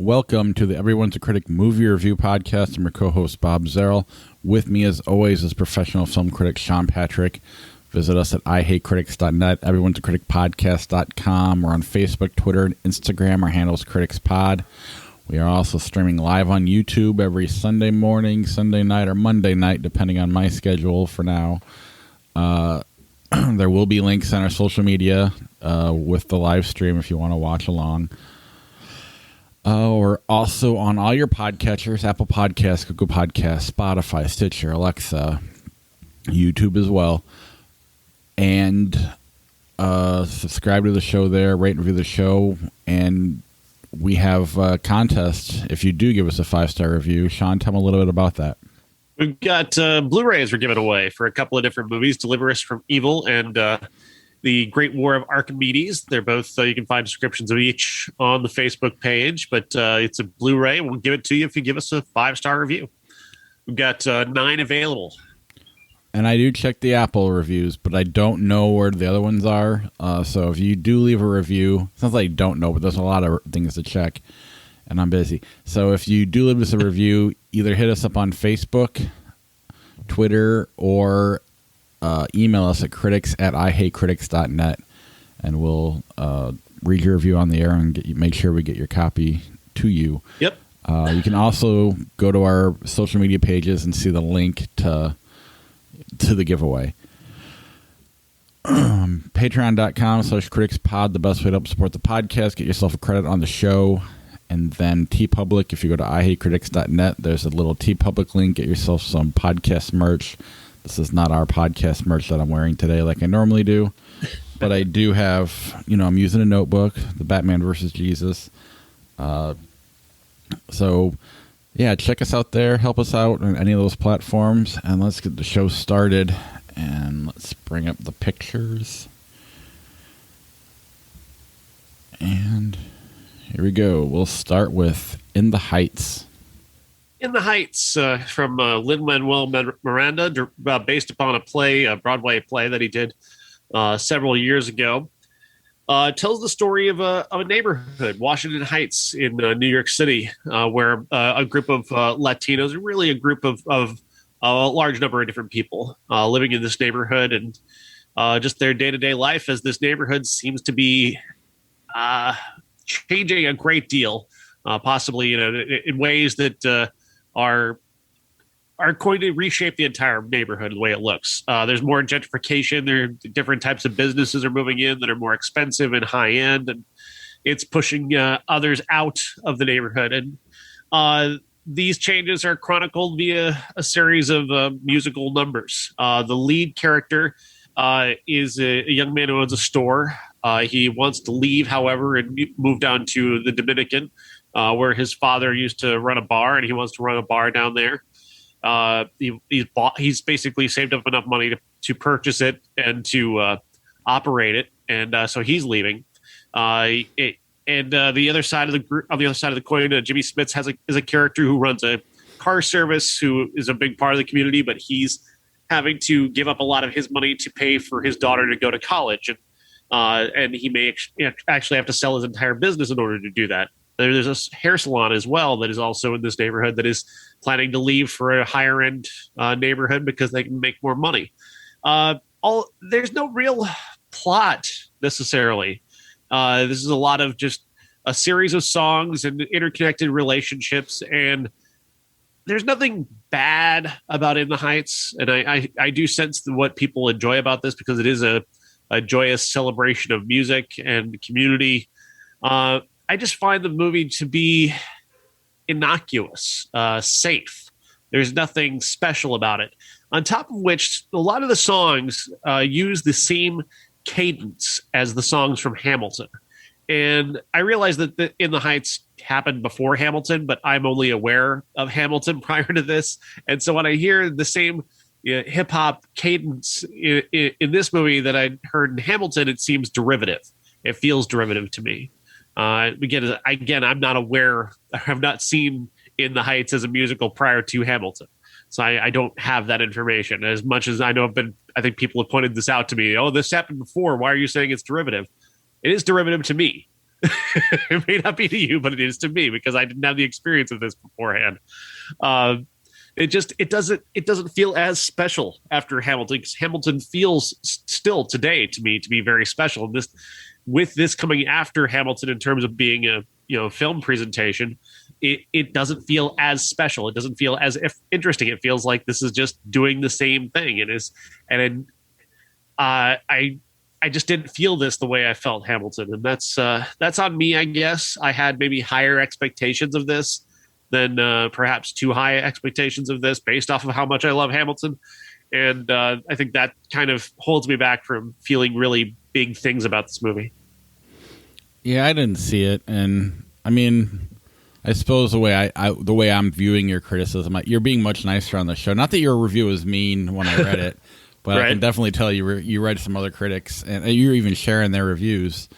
welcome to the Everyone's a Critic movie review podcast. I'm your co-host, Bob Zerl. With me, as always, is professional film critic Sean Patrick. Visit us at ihatecritics.net, everyone'sacriticpodcast.com. We're on Facebook, Twitter, and Instagram. Our handle is CriticsPod. We are also streaming live on YouTube every Sunday morning, Sunday night, or Monday night, depending on my schedule for now. There will be links on our social media with the live stream if you want to watch along. We're also on all your podcatchers, Apple Podcasts, Google Podcasts, Spotify, Stitcher, Alexa, YouTube as well. And subscribe to the show there, rate and review the show, and we have a contest if you do give us a 5-star review. Sean, tell me a little bit about that. We've got Blu-rays we're giving away for a couple of different movies, Deliver Us from Evil and The Great War of Archimedes. They're both, you can find descriptions of each on the Facebook page, but it's a Blu-ray. We'll give it to you if you give us a 5-star review. We've got 9 available. And I do check the Apple reviews, but I don't know where the other ones are. So if you do leave a review, it sounds like you don't know, but there's a lot of things to check, and I'm busy. So if you do leave us a review, either hit us up on Facebook, Twitter, or email us at critics@ihatecritics.net, and we'll read your review on the air and make sure we get your copy to you. Yep. You can also go to our social media pages and see the link to the giveaway. Patreon.com/CriticsPod, the best way to help support the podcast. Get yourself a credit on the show. And then TeePublic, if you go to ihatecritics.net, there's a little TeePublic link. Get yourself some podcast merch. This is not our podcast merch that I'm wearing today like I normally do. But I do have, I'm using a notebook, the Batman versus Jesus. So, yeah, check us out there. Help us out on any of those platforms. And let's get the show started. And let's bring up the pictures. And here we go. We'll start with In the Heights. In the Heights from Lin-Manuel Miranda, based upon a play, a Broadway play that he did several years ago. Tells the story of a neighborhood, Washington Heights in New York City, where a group of Latinos, really a group of a large number of different people living in this neighborhood, and just their day-to-day life as this neighborhood seems to be changing a great deal, possibly in ways that are going to reshape the entire neighborhood the way it looks. There's more gentrification. There are different types of businesses are moving in that are more expensive and high end, and it's pushing others out of the neighborhood. And these changes are chronicled via a series of musical numbers. The lead character is a young man who owns a store. He wants to leave, however, and move down to the Dominican, where his father used to run a bar, and he wants to run a bar down there. He's basically saved up enough money to purchase it and to operate it, and so he's leaving. The other side of the group, on the other side of the coin, Jimmy Smits is a character who runs a car service, who is a big part of the community, but he's having to give up a lot of his money to pay for his daughter to go to college, and he may actually have to sell his entire business in order to do that. There's a hair salon as well that is also in this neighborhood that is planning to leave for a higher end neighborhood because they can make more money. There's no real plot necessarily. This is a lot of just a series of songs and interconnected relationships, and there's nothing bad about In the Heights. And I do sense what people enjoy about this because it is a joyous celebration of music and community. I just find the movie to be innocuous, safe. There's nothing special about it. On top of which, a lot of the songs use the same cadence as the songs from Hamilton. And I realize that In the Heights happened before Hamilton, but I'm only aware of Hamilton prior to this. And so when I hear the same hip-hop cadence in this movie that I heard in Hamilton, it seems derivative. It feels derivative to me. Again, I'm not aware. I have not seen In the Heights as a musical prior to Hamilton. So I don't have that information. As much as I know, I think people have pointed this out to me. Oh, this happened before. Why are you saying it's derivative? It is derivative to me. It may not be to you, but it is to me because I didn't have the experience of this beforehand. Uh, it doesn't feel as special after Hamilton. 'Cause Hamilton feels still today to me to be very special. This with this coming after Hamilton in terms of being a film presentation, it doesn't feel as special. It doesn't feel as if interesting. It feels like this is just doing the same thing. It is, and I just didn't feel this the way I felt Hamilton, and that's on me, I guess. I had maybe higher expectations of this than perhaps too high expectations of this based off of how much I love Hamilton, and I think that kind of holds me back from feeling really big things about this movie. Yeah, I didn't see it, and I mean, I suppose the way the way I'm viewing your criticism, you're being much nicer on the show. Not that your review was mean when I read it. But right. I can definitely tell you read some other critics, and you're even sharing their reviews,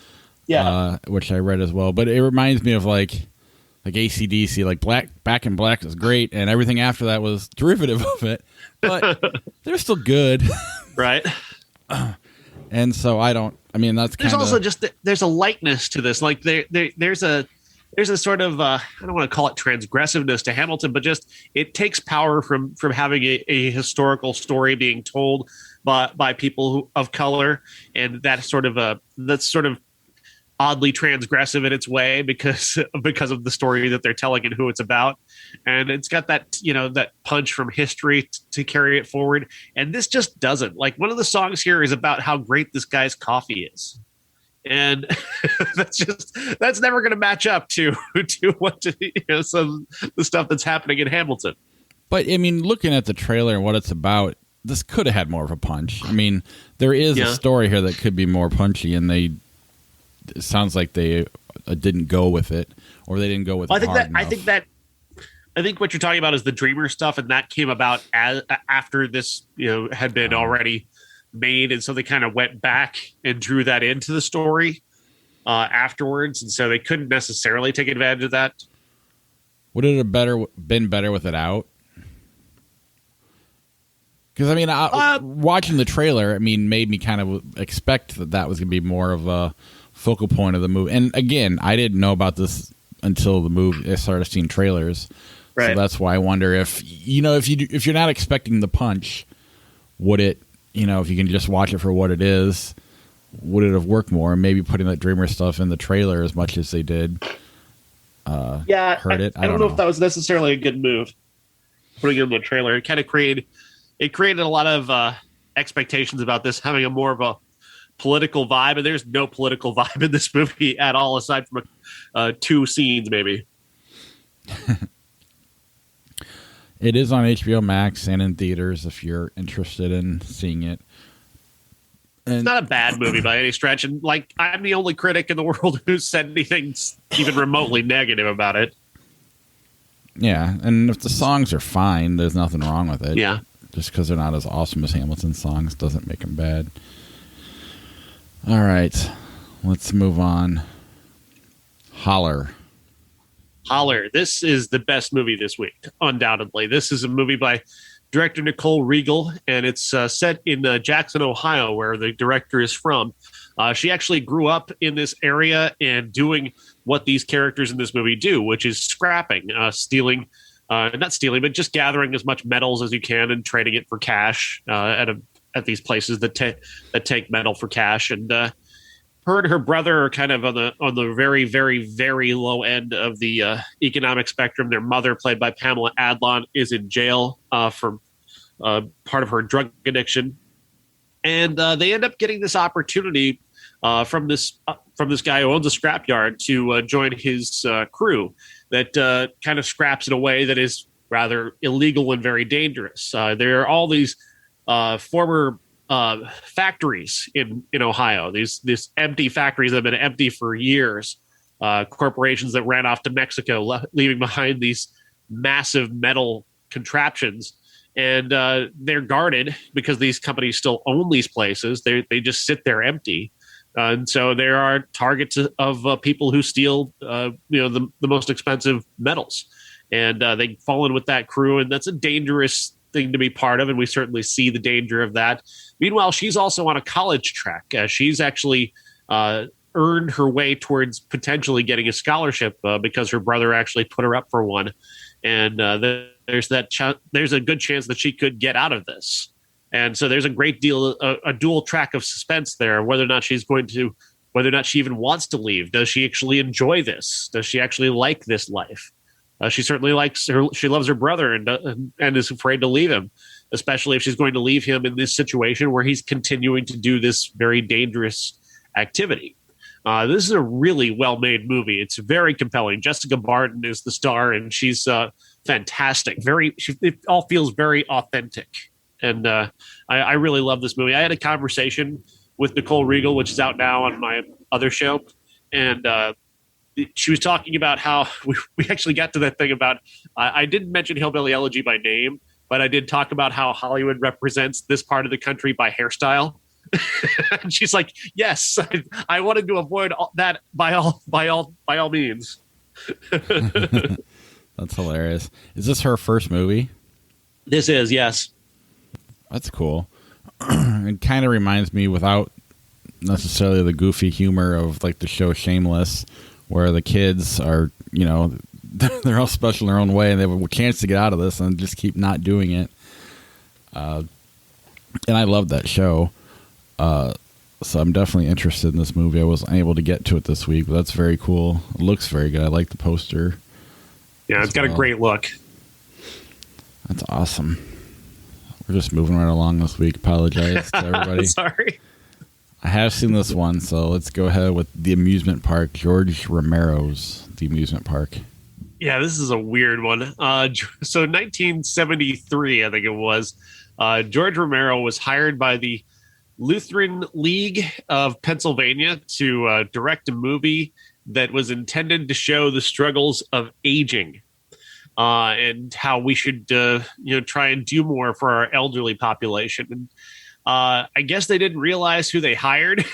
which I read as well. But it reminds me of like AC/DC, like Back in Black is great, and everything after that was derivative of it, but they're still good, right? And so that's there's also just there's a lightness to this, like there's a sort of I don't want to call it transgressiveness to Hamilton, but just it takes power from having a historical story being told by people of color, and that's sort of oddly transgressive in its way because of the story that they're telling and who it's about, and it's got that that punch from history to carry it forward, and this just doesn't. Like, one of the songs here is about how great this guy's coffee is. And that's never going to match up to what some the stuff that's happening in Hamilton. But I mean, looking at the trailer and what it's about, this could have had more of a punch. I mean, there is a story here that could be more punchy, and it sounds like they didn't go with it, or they didn't go with. Well, I think what you're talking about is the Dreamer stuff, and that came about after this had been already made, and so they kind of went back and drew that into the story afterwards, and so they couldn't necessarily take advantage of that. Would it have been better with it out? Because I mean, watching the trailer, made me kind of expect that was going to be more of a focal point of the movie. And again, I didn't know about this until the movie. I started seeing trailers, right? So that's why I wonder if if you're not expecting the punch, would it? If you can just watch it for what it is, would it have worked more? And maybe putting that Dreamer stuff in the trailer as much as they did hurt it. I don't know if that was necessarily a good move, putting it in the trailer. It kind of created a lot of expectations about this having a more of a political vibe, and there's no political vibe in this movie at all, aside from two scenes, maybe. It is on HBO Max and in theaters if you're interested in seeing it. And it's not a bad movie by any stretch, and like, I'm the only critic in the world who's said anything even remotely negative about it. Yeah, and if the songs are fine, there's nothing wrong with it. Yeah. Just because they're not as awesome as Hamilton's songs doesn't make them bad. All right, let's move on. Holler. This is the best movie this week, undoubtedly. This is a movie by director Nicole Riegel, and it's set in Jackson, Ohio, where the director is from. She actually grew up in this area and doing what these characters in this movie do, which is scrapping, not stealing, but just gathering as much metals as you can and trading it for cash at these places that take metal for cash. And her and her brother are kind of on the very, very, very low end of the economic spectrum. Their mother, played by Pamela Adlon, is in jail for part of her drug addiction, and they end up getting this opportunity from this guy who owns a scrapyard to join his crew that kind of scraps in a way that is rather illegal and very dangerous. There are all these former factories in Ohio, these empty factories that have been empty for years, corporations that ran off to Mexico, leaving behind these massive metal contraptions, and they're guarded because these companies still own these places. They just sit there empty, and so there are targets of people who steal the most expensive metals, and they fall in with that crew, and that's a dangerous thing to be part of, and we certainly see the danger of that. Meanwhile, she's also on a college track. She's actually earned her way towards potentially getting a scholarship because her brother actually put her up for one, and there's a good chance that she could get out of this. And so there's a great deal, a dual track of suspense there, whether or not she even wants to leave. Does she actually enjoy this? Does she actually like this life? She certainly likes her. She loves her brother and is afraid to leave him, especially if she's going to leave him in this situation where he's continuing to do this very dangerous activity. This is a really well-made movie. It's very compelling. Jessica Barton is the star, and she's fantastic. It all feels very authentic. And I really love this movie. I had a conversation with Nicole Regal, which is out now on my other show. And she was talking about how we actually got to that thing about, I didn't mention Hillbilly Elegy by name, but I did talk about how Hollywood represents this part of the country by hairstyle. And she's like, yes, I wanted to avoid that by all means. That's hilarious. Is this her first movie? This is, yes. That's cool. It kind of reminds me, without necessarily the goofy humor of like the show Shameless, where the kids are, they're all special in their own way and they have a chance to get out of this and just keep not doing it. And I love that show. So I'm definitely interested in this movie. I wasn't able to get to it this week, but that's very cool. It looks very good. I like the poster. Yeah, it's got a great look. That's awesome. We're just moving right along this week. Apologize to everybody. Sorry. I have seen this one, so let's go ahead with The Amusement Park. George Romero's The Amusement Park. Yeah, this is a weird one. So 1973, I think it was, George Romero was hired by the Lutheran League of Pennsylvania to direct a movie that was intended to show the struggles of aging. And how we should, try and do more for our elderly population. And I guess they didn't realize who they hired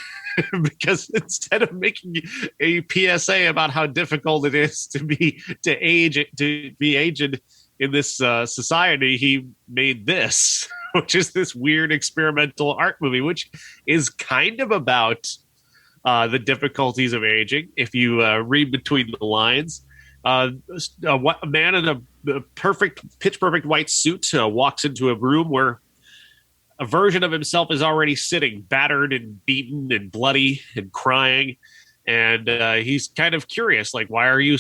because instead of making a PSA about how difficult it is to be aged in this society, he made this, which is this weird experimental art movie, which is kind of about the difficulties of aging. If you read between the lines. A man in a pitch perfect white suit walks into a room where a version of himself is already sitting, battered and beaten and bloody and crying. And he's kind of curious, like, why are you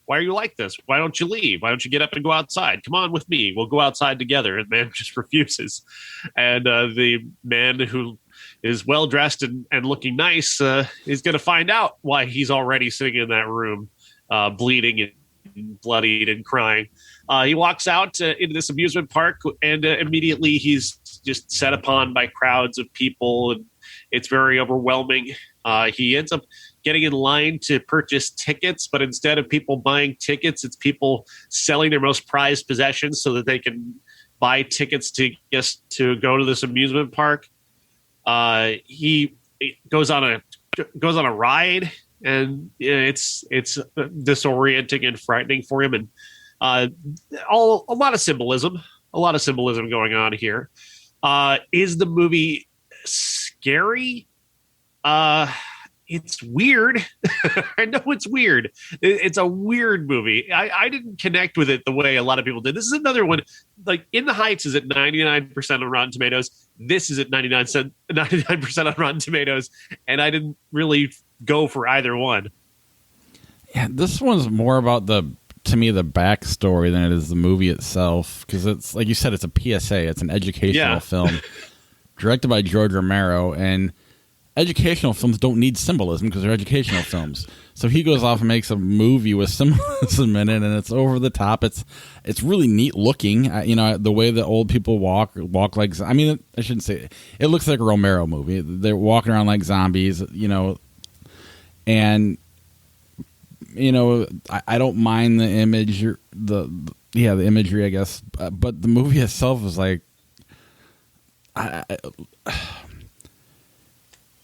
like this? Why don't you leave? Why don't you get up and go outside? Come on with me. We'll go outside together. And the man just refuses. And the man who is well dressed and looking nice is going to find out why he's already sitting in that room. Bleeding and bloodied and crying. He walks out into this amusement park and immediately he's just set upon by crowds of people and it's very overwhelming. He ends up getting in line to purchase tickets, but instead of people buying tickets, it's people selling their most prized possessions so that they can buy tickets to go to this amusement park. He goes on a ride. And it's disorienting and frightening for him, and a lot of symbolism going on here. Is the movie scary? It's weird. I know it's weird. It's a weird movie. I didn't connect with it the way a lot of people did. This is another one. Like In the Heights is at 99% on Rotten Tomatoes. This is at 99% on Rotten Tomatoes, and I didn't really go for either one. Yeah, this one's more about to me the backstory than it is the movie itself, because it's like you said, it's a PSA, it's an educational film directed by George Romero, and educational films don't need symbolism because they're educational films. So he goes off and makes a movie with symbolism in it, and it's over the top. It's really neat looking. The way the old people walk like, I mean, I shouldn't say it looks like a Romero movie. They're walking around like zombies, and I don't mind the image, the imagery, I guess, but the movie itself is like,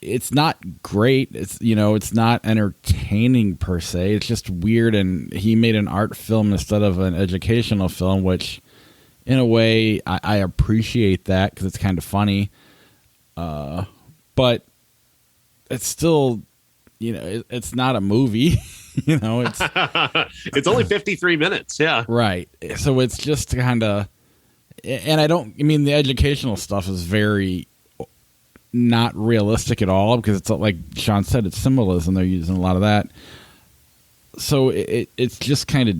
it's not great. It's not entertaining per se. It's just weird, and he made an art film instead of an educational film, which in a way I appreciate that because it's kind of funny, but it's still it's not a movie. It's it's only 53 minutes. Yeah. Right. So it's just kind of, and the educational stuff is very not realistic at all, because it's like Sean said, it's symbolism. They're using a lot of that. So it's just kind of,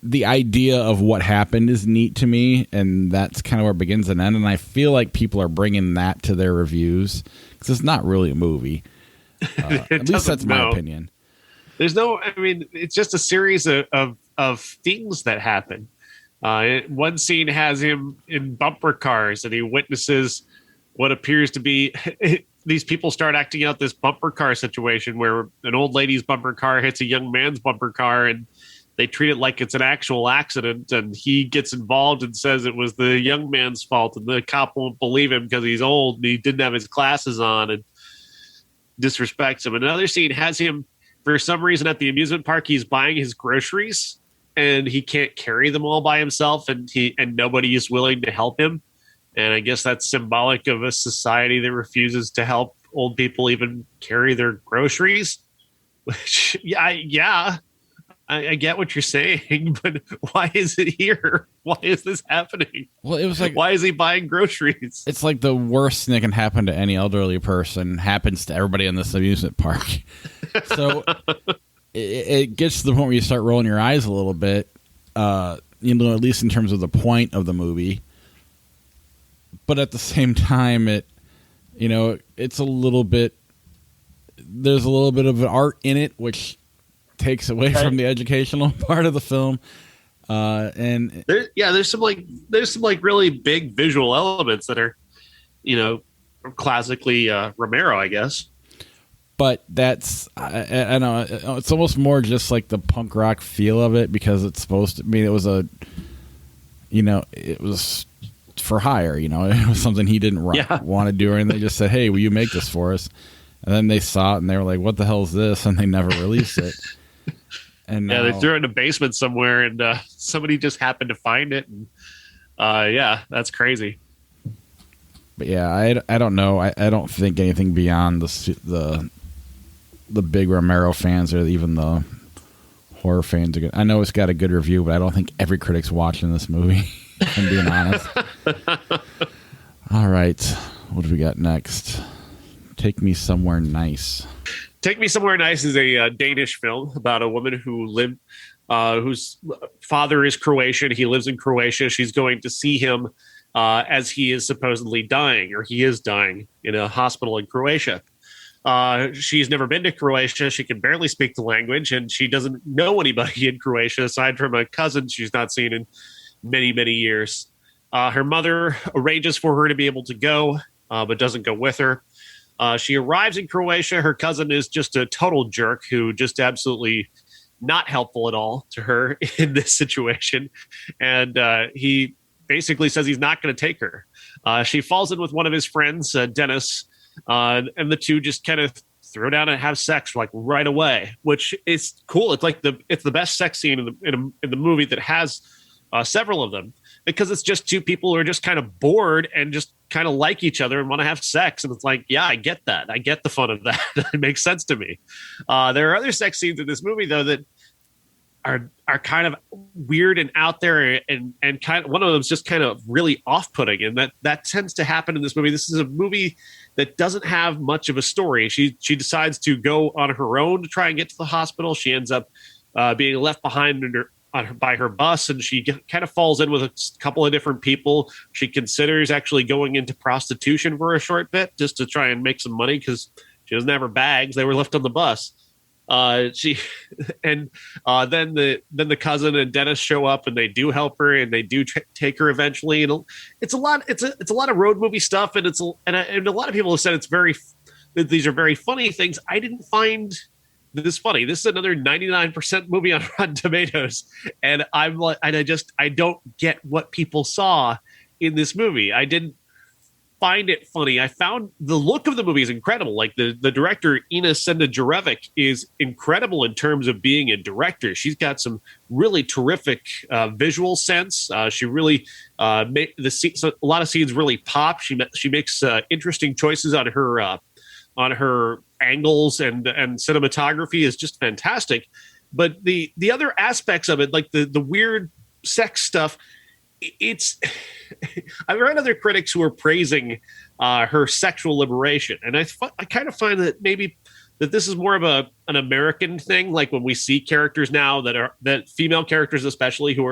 the idea of what happened is neat to me, and that's kind of where it begins and ends. And I feel like people are bringing that to their reviews, because it's not really a movie. At least that's my opinion. There's no, it's just a series of things that happen. One scene has him in bumper cars, and he witnesses what appears to be these people start acting out this bumper car situation where an old lady's bumper car hits a young man's bumper car, and they treat it like it's an actual accident, and he gets involved and says it was the young man's fault, and the cop won't believe him because he's old and he didn't have his glasses on, and disrespects him. Another scene has him, for some reason, at the amusement park, he's buying his groceries and he can't carry them all by himself, and nobody is willing to help him. And I guess that's symbolic of a society that refuses to help old people even carry their groceries. Which, I get what you're saying, but why is it here? Why is this happening? Well, it was like, why is he buying groceries? It's like the worst thing that can happen to any elderly person happens to everybody in this amusement park. So it gets to the point where you start rolling your eyes a little bit, at least in terms of the point of the movie. But at the same time, it's a little bit, there's a little bit of art in it, which takes away from the educational part of the film. And there's some really big visual elements that are, classically Romero, I guess. But that's, I know, it's almost more just like the punk rock feel of it, because it's supposed to, it was it was for hire, it was something he didn't want to do, and they just said, hey, will you make this for us? And then they saw it and they were like, what the hell is this? And they never released it. And they threw it in a basement somewhere, and somebody just happened to find it. And that's crazy. But yeah, I don't know. I don't think anything beyond the big Romero fans or even the horror fans are good. I know it's got a good review, but I don't think every critic's watching this movie. If I'm being honest. All right, what do we got next? Take Me Somewhere Nice. Take Me Somewhere Nice is a Danish film about a woman who lived, whose father is Croatian. He lives in Croatia. She's going to see him as he is supposedly dying, or he is dying in a hospital in Croatia. She's never been to Croatia. She can barely speak the language, and she doesn't know anybody in Croatia aside from a cousin she's not seen in many, many years. Her mother arranges for her to be able to go, but doesn't go with her. She arrives in Croatia. Her cousin is just a total jerk who just absolutely not helpful at all to her in this situation. And he basically says he's not going to take her. She falls in with one of his friends, Dennis, and the two just kind of throw down and have sex like right away, which is cool. It's like it's the best sex scene in the movie that has several of them, because it's just two people who are just kind of bored and just kind of like each other and want to have sex. And it's like, yeah, I get that. I get the fun of that. It makes sense to me. There are other sex scenes in this movie, though, that are kind of weird and out there, and kind of, one of them is just kind of really off-putting, and that tends to happen in this movie. This is a movie that doesn't have much of a story. She decides to go on her own to try and get to the hospital. She ends up being left behind by her bus, and she kind of falls in with a couple of different people. She considers actually going into prostitution for a short bit just to try and make some money, because she doesn't have her bags. They were left on the bus. Then the cousin and Dennis show up, and they do help her, and they do take her eventually. And it's a lot of road movie stuff, and a lot of people have said these are very funny things. I didn't find this funny. This is another 99% movie on Rotten Tomatoes, and I don't get what people saw in this movie. I didn't find it funny. I found the look of the movie is incredible. Like the director, Ina Sendajarevic, is incredible in terms of being a director. She's got some really terrific visual sense. She really a lot of scenes really pop. She makes interesting choices on her angles and cinematography is just fantastic. But the other aspects of it, like the weird sex stuff, it's I've read other critics who are praising her sexual liberation, and I kind of find that maybe that this is more of an American thing. Like when we see characters now that female characters especially who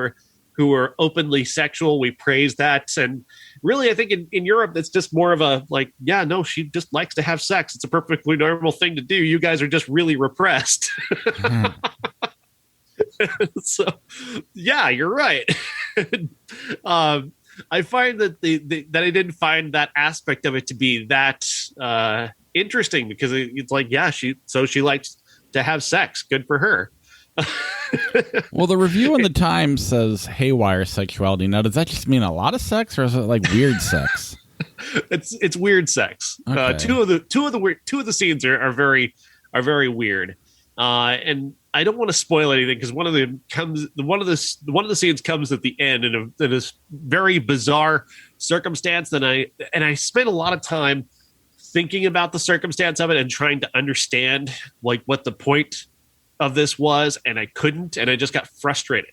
are openly sexual, we praise that. And really, I think in Europe, it's just more of a like, yeah, no, she just likes to have sex. It's a perfectly normal thing to do. You guys are just really repressed. So, yeah, you're right. I find that that I didn't find that aspect of it to be that interesting, because it's like, yeah, she likes to have sex. Good for her. Well, the review in the Times says haywire sexuality. Now, does that just mean a lot of sex, or is it like weird sex? It's weird sex. Okay. Two of the scenes are very weird. And I don't want to spoil anything, because one of the scenes comes at the end in a very bizarre circumstance. And I spent a lot of time thinking about the circumstance of it and trying to understand like what the point of this was, and I couldn't, and I just got frustrated.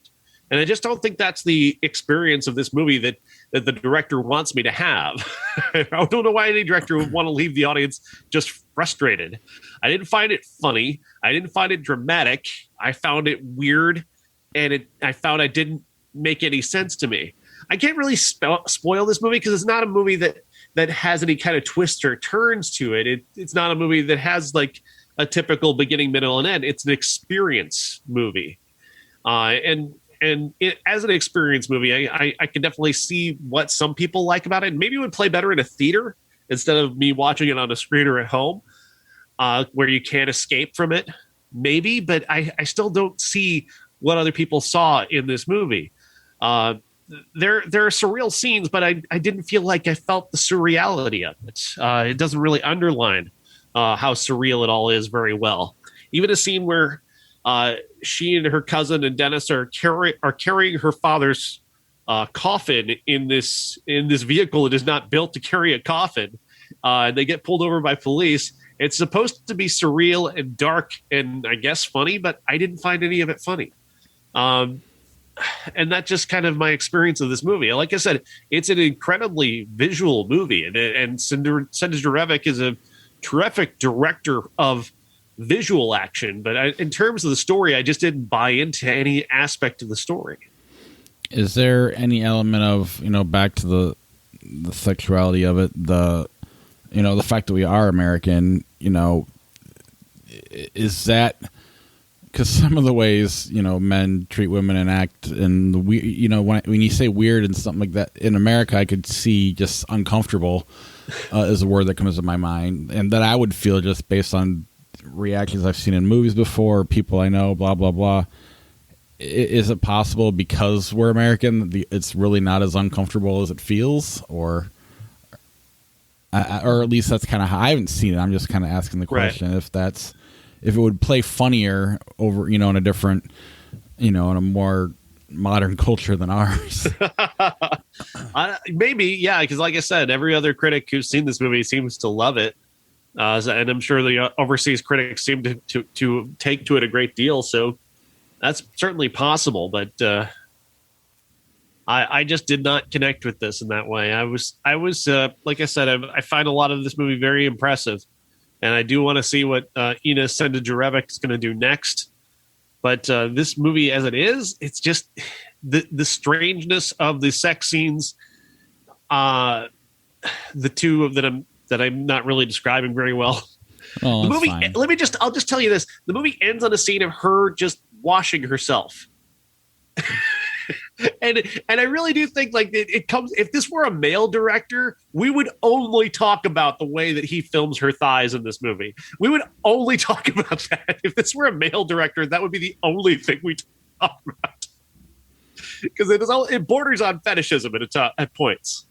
And I just don't think that's the experience of this movie that the director wants me to have. I don't know why any director would want to leave the audience just frustrated. I didn't find it funny. I didn't find it dramatic. I found it weird, and I found it didn't make any sense to me. I can't really spoil this movie, because it's not a movie that has any kind of twists or turns to it. It's not a movie that has like a typical beginning, middle, and end. It's an experience movie. And as an experience movie, I can definitely see what some people like about it. Maybe it would play better in a theater instead of me watching it on a screen or at home, where you can't escape from it. Maybe, but I still don't see what other people saw in this movie. There are surreal scenes, but I didn't feel like I felt the surreality of it. It doesn't really underline how surreal it all is very well. Even a scene where she and her cousin and Dennis are carrying her father's coffin in this vehicle that is not built to carry a coffin, and they get pulled over by police. It's supposed to be surreal and dark and I guess funny, but I didn't find any of it funny. And that's just kind of my experience of this movie. Like I said, it's an incredibly visual movie, and Senda Jurevic is a terrific director of visual action, but in terms of the story, I just didn't buy into any aspect of the story. Is there any element of, back to the sexuality of it, the fact that we are American, is that because some of the ways, men treat women and act, and when you say weird and something like that in America, I could see just uncomfortable is a word that comes to my mind, and that I would feel just based on reactions I've seen in movies before, people I know, blah, blah, blah. Is it possible because we're American, it's really not as uncomfortable as it feels, or at least that's kind of how I haven't seen it. I'm just kind of asking the question, right. If it would play funnier over, in a different, in a more modern culture than ours. Maybe, yeah, because like I said, every other critic who's seen this movie seems to love it, and I'm sure the overseas critics seem to take to it a great deal. So that's certainly possible, but I just did not connect with this in that way. I was like I said, I find a lot of this movie very impressive, and I do want to see what Ines Senda Jurevic is going to do next. But this movie, as it is, it's just the strangeness of the sex scenes. The two of them that I'm not really describing very well. Oh, the movie. Fine. I'll just tell you this: the movie ends on a scene of her just washing herself. And I really do think like it comes. If this were a male director, we would only talk about the way that he films her thighs in this movie. We would only talk about that. If this were a male director, that would be the only thing we talk about. Because it borders on fetishism at points.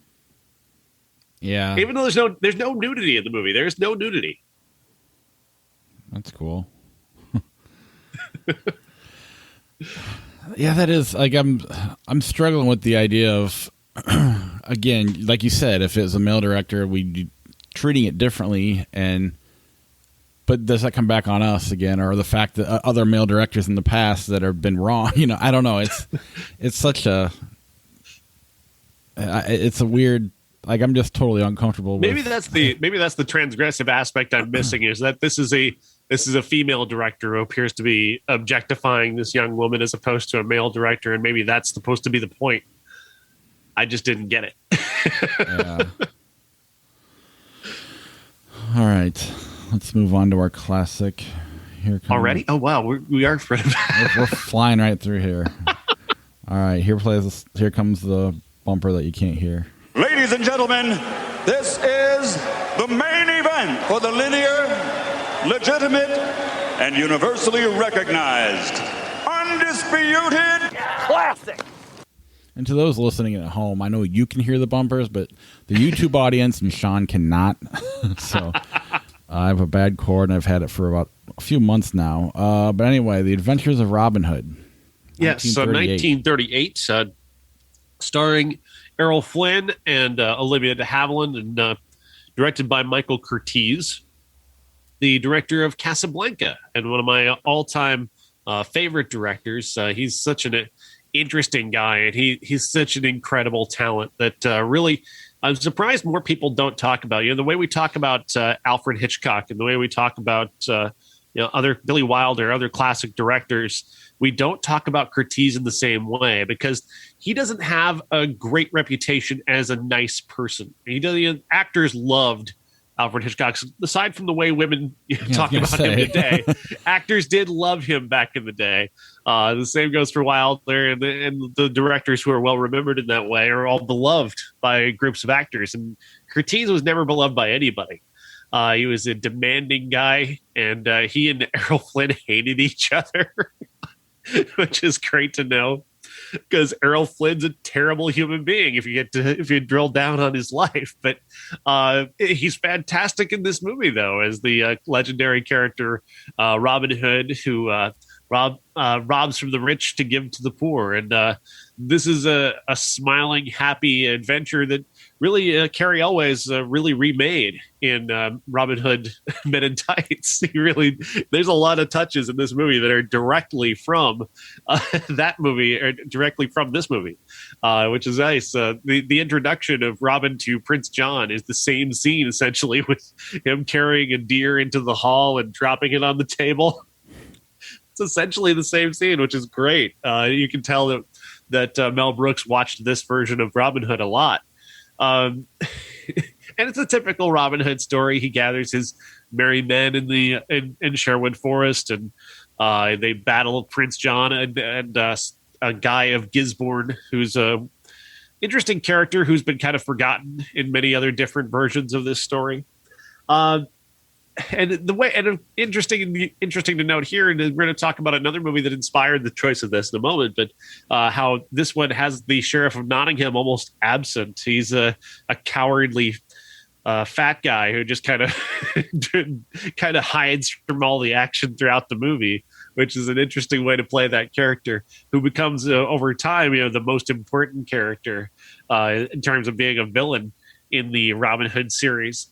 Yeah. Even though there's no nudity in the movie, there's no nudity. That's cool. Yeah, that is like I'm struggling with the idea of again, like you said, if it's a male director, we'd be treating it differently, and But does that come back on us again, or the fact that other male directors in the past that have been wrong? I don't know. It's such a it's a weird. Like, I'm just totally uncomfortable. Maybe that's the transgressive aspect I'm missing, is that this is a female director who appears to be objectifying this young woman as opposed to a male director, and maybe that's supposed to be the point. I just didn't get it. Yeah. All right, let's move on to our classic. Here comes already. Oh wow, we are we're flying right through here. All right, here comes the bumper that you can't hear. Ladies and gentlemen, this is the main event for the linear, legitimate, and universally recognized Undisputed Classic. And to those listening at home, I know you can hear the bumpers, but the YouTube audience and Sean cannot. So I have a bad cord, and I've had it for about a few months now. But anyway, The Adventures of Robin Hood. Yes, so 1938, starring Errol Flynn and Olivia de Havilland, and directed by Michael Curtiz, the director of Casablanca, and one of my all-time favorite directors. He's such an interesting guy, and he's such an incredible talent that really, I'm surprised more people don't talk about. The way we talk about Alfred Hitchcock, and the way we talk about other Billy Wilder, other classic directors, we don't talk about Curtiz in the same way, because he doesn't have a great reputation as a nice person. Actors loved Alfred Hitchcock. Aside from the way women talk about him today, actors did love him back in the day. The same goes for Wilder, and the directors who are well remembered in that way are all beloved by groups of actors. And Curtiz was never beloved by anybody. He was a demanding guy, and he and Errol Flynn hated each other, which is great to know, because Errol Flynn's a terrible human being if you drill down on his life. But he's fantastic in this movie, though, as the legendary character Robin Hood, who robs from the rich to give to the poor. And this is a smiling, happy adventure that really Cary Elwes really remade in Robin Hood Men in Tights. There's a lot of touches in this movie that are directly from that movie, or directly from this movie, which is nice. The introduction of Robin to Prince John is the same scene, essentially, with him carrying a deer into the hall and dropping it on the table. It's essentially the same scene, which is great. You can tell that Mel Brooks watched this version of Robin Hood a lot. And it's a typical Robin Hood story. He gathers his merry men in Sherwood Forest, and they battle Prince John and a guy of Gisborne, who's a interesting character who's been kind of forgotten in many other different versions of this story. Interesting to note here, and we're going to talk about another movie that inspired the choice of this in a moment, but how this one has the Sheriff of Nottingham almost absent. He's a cowardly fat guy who just kind of hides from all the action throughout the movie, which is an interesting way to play that character, who becomes over time the most important character in terms of being a villain in the Robin Hood series.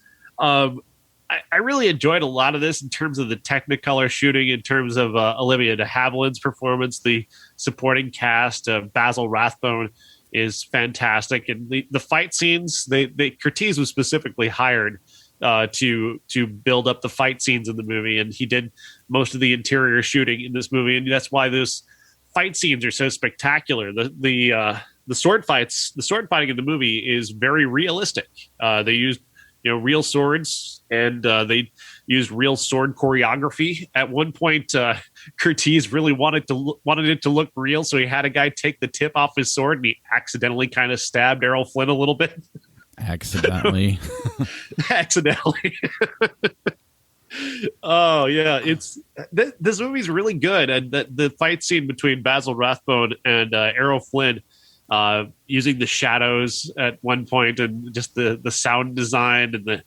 I really enjoyed a lot of this in terms of the Technicolor shooting, in terms of Olivia de Havilland's performance. The supporting cast, Basil Rathbone, is fantastic, and the fight scenes. Curtiz was specifically hired to build up the fight scenes in the movie, and he did most of the interior shooting in this movie, and that's why those fight scenes are so spectacular. The sword fighting in the movie is very realistic. They used real swords, and they used real sword choreography. At one point, Curtiz really wanted it to look real, so he had a guy take the tip off his sword, and he accidentally kind of stabbed Errol Flynn a little bit. Accidentally. Oh yeah, this movie's really good, and the fight scene between Basil Rathbone and Errol Flynn, using the shadows at one point, and just the sound design and the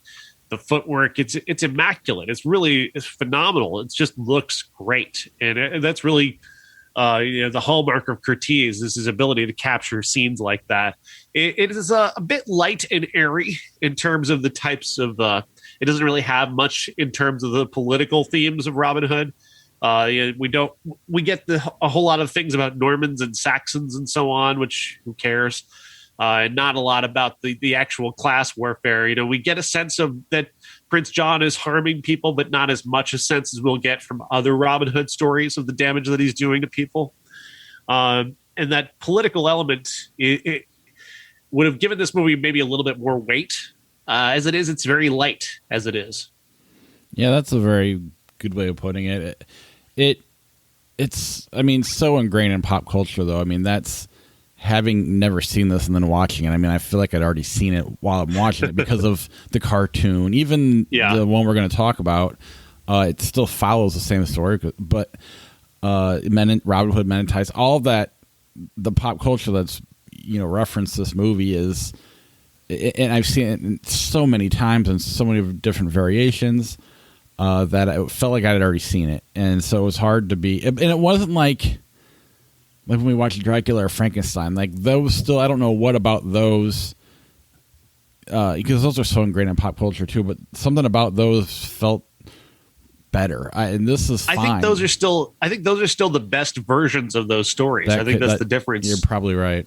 footwork, it's immaculate. It's phenomenal. It just looks great, and that's really the hallmark of Curtiz is his ability to capture scenes like that. It is a bit light and airy in terms of the types of It doesn't really have much in terms of the political themes of Robin Hood. We get a whole lot of things about Normans and Saxons and so on, which who cares? And not a lot about the actual class warfare. We get a sense of that Prince John is harming people, but not as much a sense as we'll get from other Robin Hood stories of the damage that he's doing to people. And that political element, it would have given this movie maybe a little bit more weight. As it is, it's very light as it is. Yeah, that's a very good way of putting it. It's so ingrained in pop culture, though. That's having never seen this and then watching it. I feel like I'd already seen it while I'm watching it because of the cartoon. Even the one we're going to talk about, it still follows the same story. But Robin Hood, Men in Tights, all of that, the pop culture that's referenced this movie is, and I've seen it so many times in so many different variations. That I felt like I had already seen it, and so it was hard to be. And it wasn't like when we watched Dracula or Frankenstein. Like those, still, I don't know what about those, because those are so ingrained in pop culture too. But something about those felt better. And this is fine. I think those are still the best versions of those stories. I think that's the difference. You're probably right.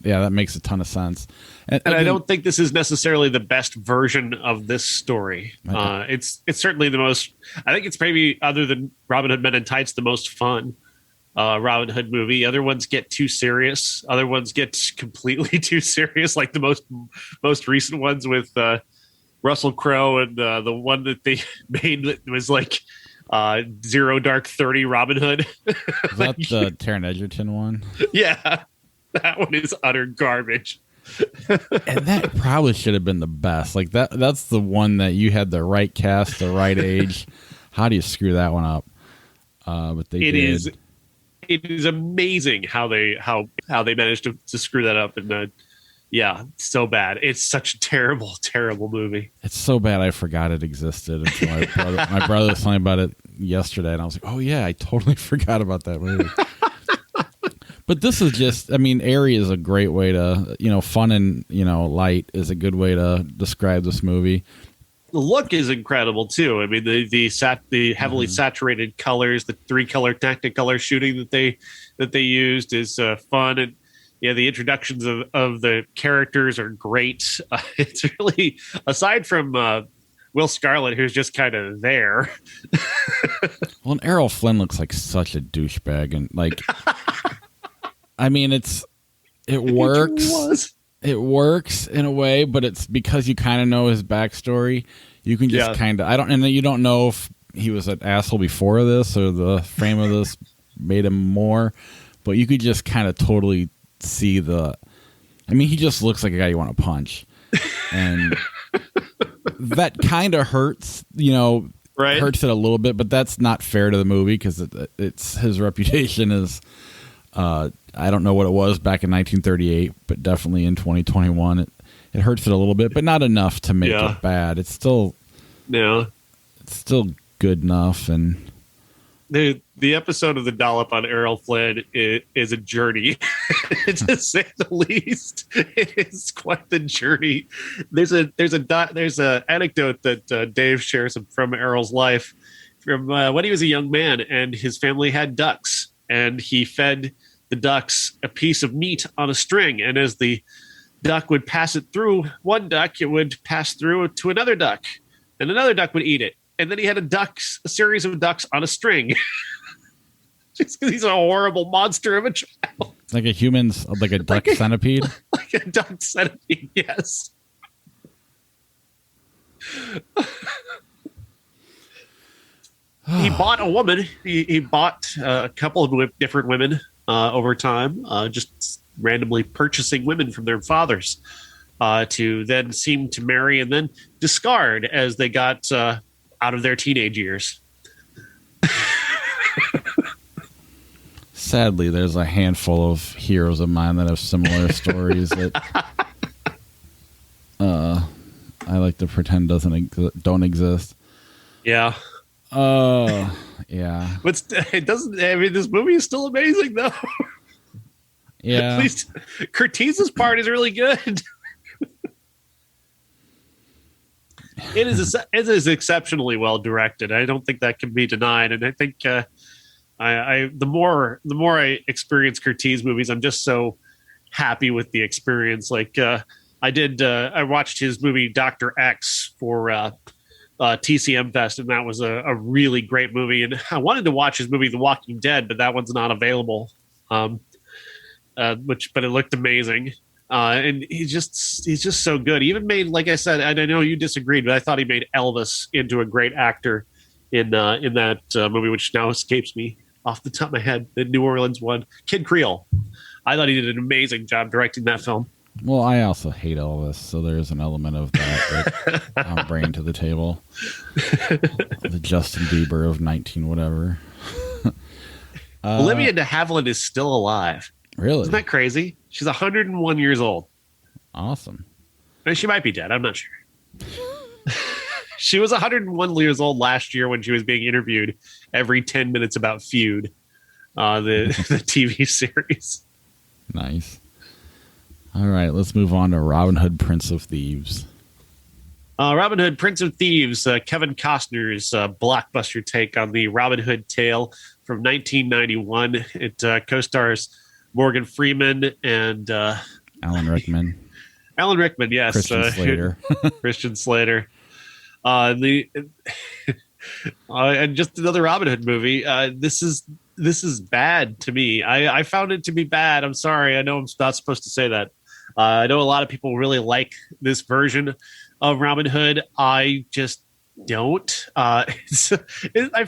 That makes a ton of sense. And I don't think this is necessarily the best version of this story. It's certainly the most. I think it's maybe, other than Robin Hood Men in Tights, the most fun Robin Hood movie. Other ones get too serious. Other ones get completely too serious, like the most recent ones with Russell Crowe and the one that they made that was like Zero Dark 30 Robin Hood. Is that the Taron Egerton one? Yeah, that one is utter garbage. And that probably should have been the best. Like that's the one that you had the right cast, the right age. How do you screw that one up? But they did. It is amazing how they managed to screw that up. And so bad. It's such a terrible, terrible movie. It's so bad I forgot it existed until my brother was telling me about it yesterday, and I was like, oh yeah, I totally forgot about that movie. But this is just, airy is a great way to, fun and, light is a good way to describe this movie. The look is incredible too. The heavily saturated colors, the 3-color Technicolor shooting that they used is fun, and the introductions of the characters are great. It's really, aside from Will Scarlet, who's just kind of there. Well, and Errol Flynn looks like such a douchebag, and like. It works. It works in a way, but it's because you kind of know his backstory. You can just you don't know if he was an asshole before this or the frame of this made him more, but you could just kind of totally see he just looks like a guy you want to punch. And that kind of hurts, right? Hurts it a little bit, but that's not fair to the movie because it's his reputation is, I don't know what it was back in 1938, but definitely in 2021, it hurts it a little bit, but not enough to make it bad. It's still, it's still good enough. And the episode of The Dollop on Errol Flynn is a journey, to say the least. It is quite the journey. There's a anecdote that Dave shares from Errol's life from when he was a young man, and his family had ducks, and he fed the ducks a piece of meat on a string, and as the duck would pass it through one duck, it would pass through to another duck, and another duck would eat it, and then he had a series of ducks on a string. Just because he's a horrible monster of a child, like a duck centipede, like a duck centipede. Yes. He bought a woman. He bought a couple of different women over time, just randomly purchasing women from their fathers to then seem to marry and then discard as they got out of their teenage years. Sadly, there's a handful of heroes of mine that have similar stories that I like to pretend don't exist. Yeah. Yeah. But it doesn't. This movie is still amazing, though. Yeah. At least Curtiz's part is really good. it is exceptionally well directed. I don't think that can be denied. And I think the more I experience Curtiz movies, I'm just so happy with the experience. Like I watched his movie Dr. X for TCM Fest, and that was a really great movie. And I wanted to watch his movie The Walking Dead, but that one's not available. But it looked amazing. And he's just so good. He even made, like I said, and I know you disagreed, but I thought he made Elvis into a great actor in that movie, which now escapes me off the top of my head. The New Orleans one, Kid Creole. I thought he did an amazing job directing that film. Well, I also hate Elvis, so there's an element of that I'm bringing to the table. The Justin Bieber of 19 whatever. Olivia de Havilland is still alive. Really? Isn't that crazy? She's 101 years old. Awesome. I mean, she might be dead. I'm not sure. She was 101 years old last year when she was being interviewed every 10 minutes about Feud, the TV series. Nice. All right, let's move on to Robin Hood, Prince of Thieves. Robin Hood, Prince of Thieves, Kevin Costner's blockbuster take on the Robin Hood tale from 1991. It co-stars Morgan Freeman and Alan Rickman. Alan Rickman, yes. Christian Slater. Christian Slater. And just another Robin Hood movie. This is bad to me. I found it to be bad. I'm sorry. I know I'm not supposed to say that. I know a lot of people really like this version of Robin Hood. I just don't. I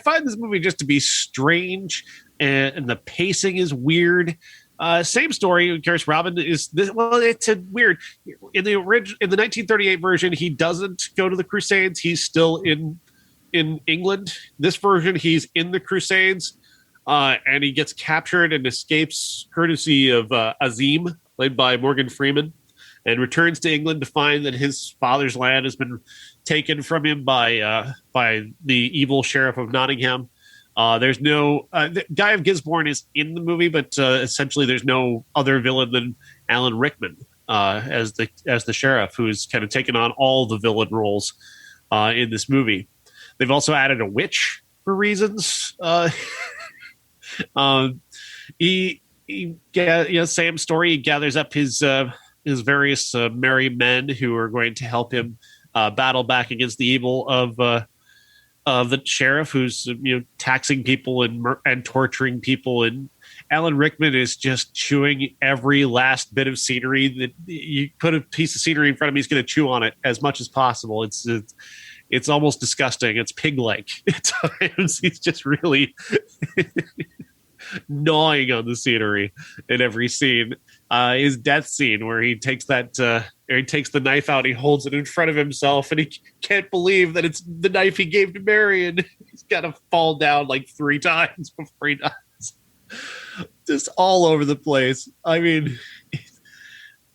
find this movie just to be strange, and the pacing is weird. Same story. Of course, Robin is this. Well, it's a weird. In the 1938 version, he doesn't go to the Crusades. He's still in England. This version, he's in the Crusades, and he gets captured and escapes courtesy of Azim, played by Morgan Freeman, and returns to England to find that his father's land has been taken from him by the evil sheriff of Nottingham. There's no Guy of Gisborne is in the movie, but essentially there's no other villain than Alan Rickman as the sheriff, who's kind of taken on all the villain roles in this movie. They've also added a witch for reasons. Same story. He gathers up his various merry men who are going to help him battle back against the evil of the sheriff, who's taxing people and torturing people. And Alan Rickman is just chewing every last bit of scenery that you put a piece of scenery in front of him. He's going to chew on it as much as possible. It's almost disgusting. It's pig-like at times. He's just really gnawing on the scenery in every scene. His death scene where he takes the knife out, he holds it in front of himself, and he can't believe that it's the knife he gave to Marion. He's got to fall down like 3 times before he dies. Just all over the place. I mean,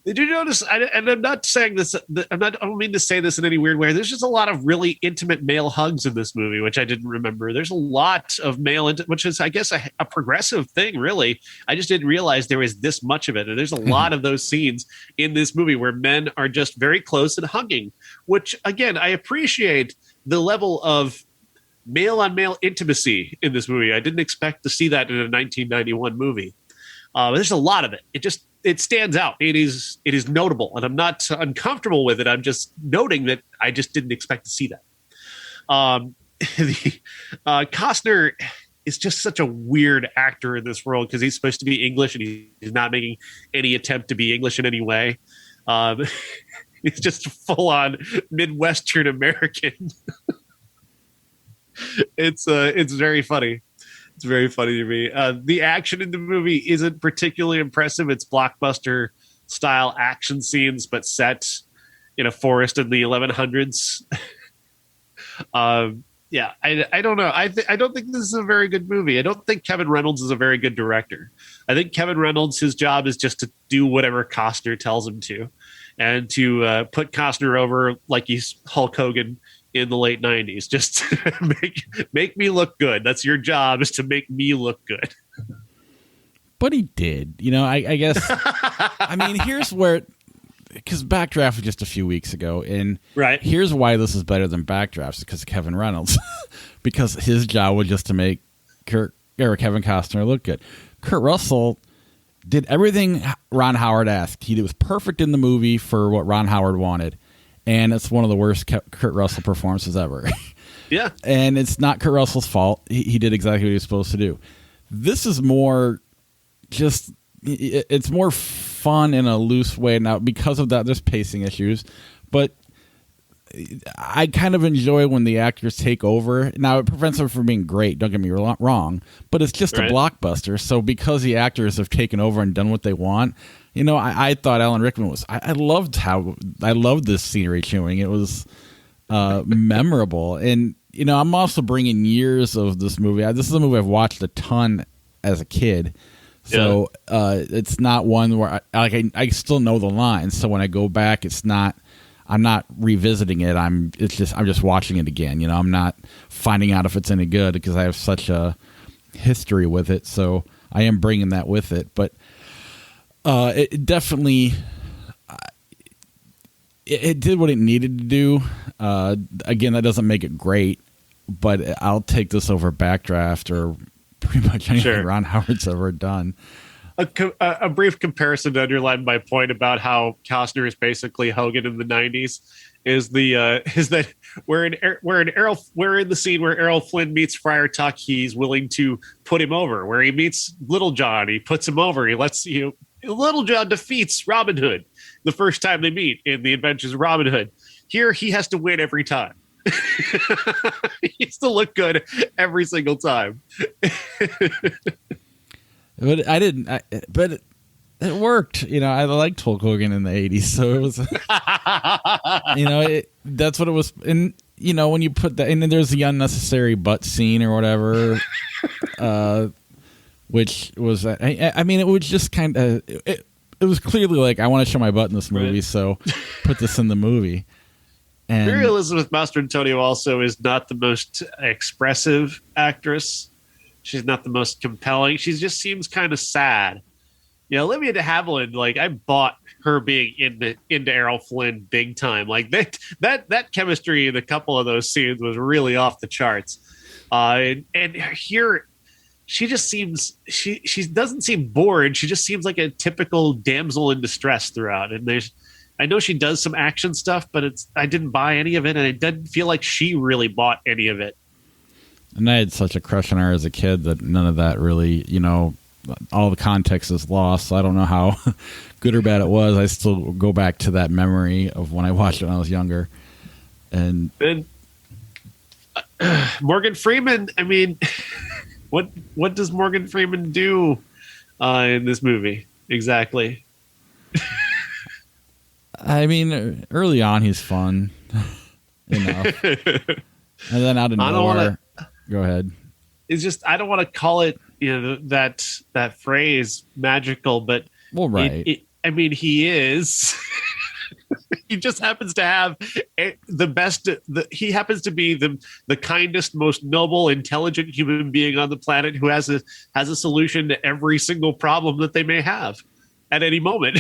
did you notice? And I'm not saying this. I don't mean to say this in any weird way. There's just a lot of really intimate male hugs in this movie, which I didn't remember. There's a lot of male, which is, I guess, a progressive thing. Really, I just didn't realize there was this much of it. And there's a lot of those scenes in this movie where men are just very close and hugging. Which, again, I appreciate the level of male on male intimacy in this movie. I didn't expect to see that in a 1991 movie. But there's a lot of it. It stands out. It is notable, and I'm not uncomfortable with it. I'm just noting that I just didn't expect to see that. Costner is just such a weird actor in this world because he's supposed to be English, and he's not making any attempt to be English in any way. He's just full on Midwestern American. It's very funny. It's very funny to me. The action in the movie isn't particularly impressive. It's blockbuster style action scenes, but set in a forest in the 1100s. I don't know. I don't think this is a very good movie. I don't think Kevin Reynolds is a very good director. I think Kevin Reynolds, his job is just to do whatever Costner tells him to, and to put Costner over like he's Hulk Hogan in the late 90s. Just make me look good. That's your job, is to make me look good. But he did. I guess. I mean, here's where because Backdraft was just a few weeks ago, and Right. here's why this is better than Backdraft, because of Kevin Reynolds, because his job was just to make Kevin Costner look good. Kurt Russell did everything Ron Howard asked. He was perfect in the movie for what Ron Howard wanted, and it's one of the worst Kurt Russell performances ever. Yeah. And it's not Kurt Russell's fault. He did exactly what he was supposed to do. This is more just, it's more fun in a loose way. Now, because of that, there's pacing issues, but I kind of enjoy when the actors take over. Now, it prevents them from being great, don't get me wrong, but it's just a blockbuster. So because the actors have taken over and done what they want, you know, I thought Alan Rickman was, I loved this scenery chewing. It was memorable. And, you know, I'm also bringing years of this movie. This is a movie I've watched a ton as a kid. So it's not one where I still know the lines. So when I go back, I'm not revisiting it. I'm just watching it again. You know, I'm not finding out if it's any good because I have such a history with it. So I am bringing that with it. But it definitely it did what it needed to do. Again, that doesn't make it great, but I'll take this over Backdraft or pretty much anything Ron Howard's ever done. A brief comparison to underline my point about how Costner is basically Hogan in the '90s is that we're in the scene where Errol Flynn meets Friar Tuck, he's willing to put him over. Where he meets Little John, he puts him over. He lets Little John defeats Robin Hood the first time they meet in The Adventures of Robin Hood. Here, he has to win every time. He has to look good every single time. But but it worked. You know, I liked Hulk Hogan in the 80s, so it was, you know, that's what it was. And, you know, when you put that, and then there's the unnecessary butt scene or whatever, which was, I mean, it was just kind of, it was clearly like, I want to show my butt in this movie, so put this in the movie. And Mary Elizabeth Mastrantonio also is not the most expressive actress. She's not the most compelling. She just seems kind of sad. You know, Olivia de Havilland, like, I bought her being into Errol Flynn big time. Like that chemistry in a couple of those scenes was really off the charts. And here, she just seems she doesn't seem bored. She just seems like a typical damsel in distress throughout. And I know she does some action stuff, but I didn't buy any of it, and it didn't feel like she really bought any of it. And I had such a crush on her as a kid that none of that really, you know, all the context is lost. So I don't know how good or bad it was. I still go back to that memory of when I watched it when I was younger. And Morgan Freeman, I mean, what does Morgan Freeman do in this movie exactly? I mean, early on he's fun enough, and then out of nowhere. Go ahead. It's just, I don't want to call it, you know, that phrase magical, but well, right. I mean, he is. He just happens to have the best. He happens to be the kindest, most noble, intelligent human being on the planet who has a solution to every single problem that they may have at any moment.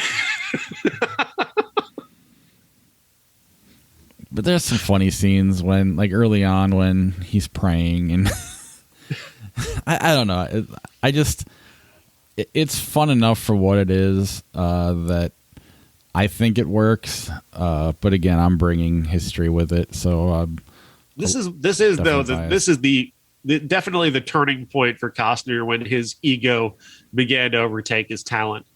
But there's some funny scenes when, like, early on when he's praying, and I don't know. It's fun enough for what it is that I think it works. But again, I'm bringing history with it, so this is definitely the turning point for Costner when his ego began to overtake his talent.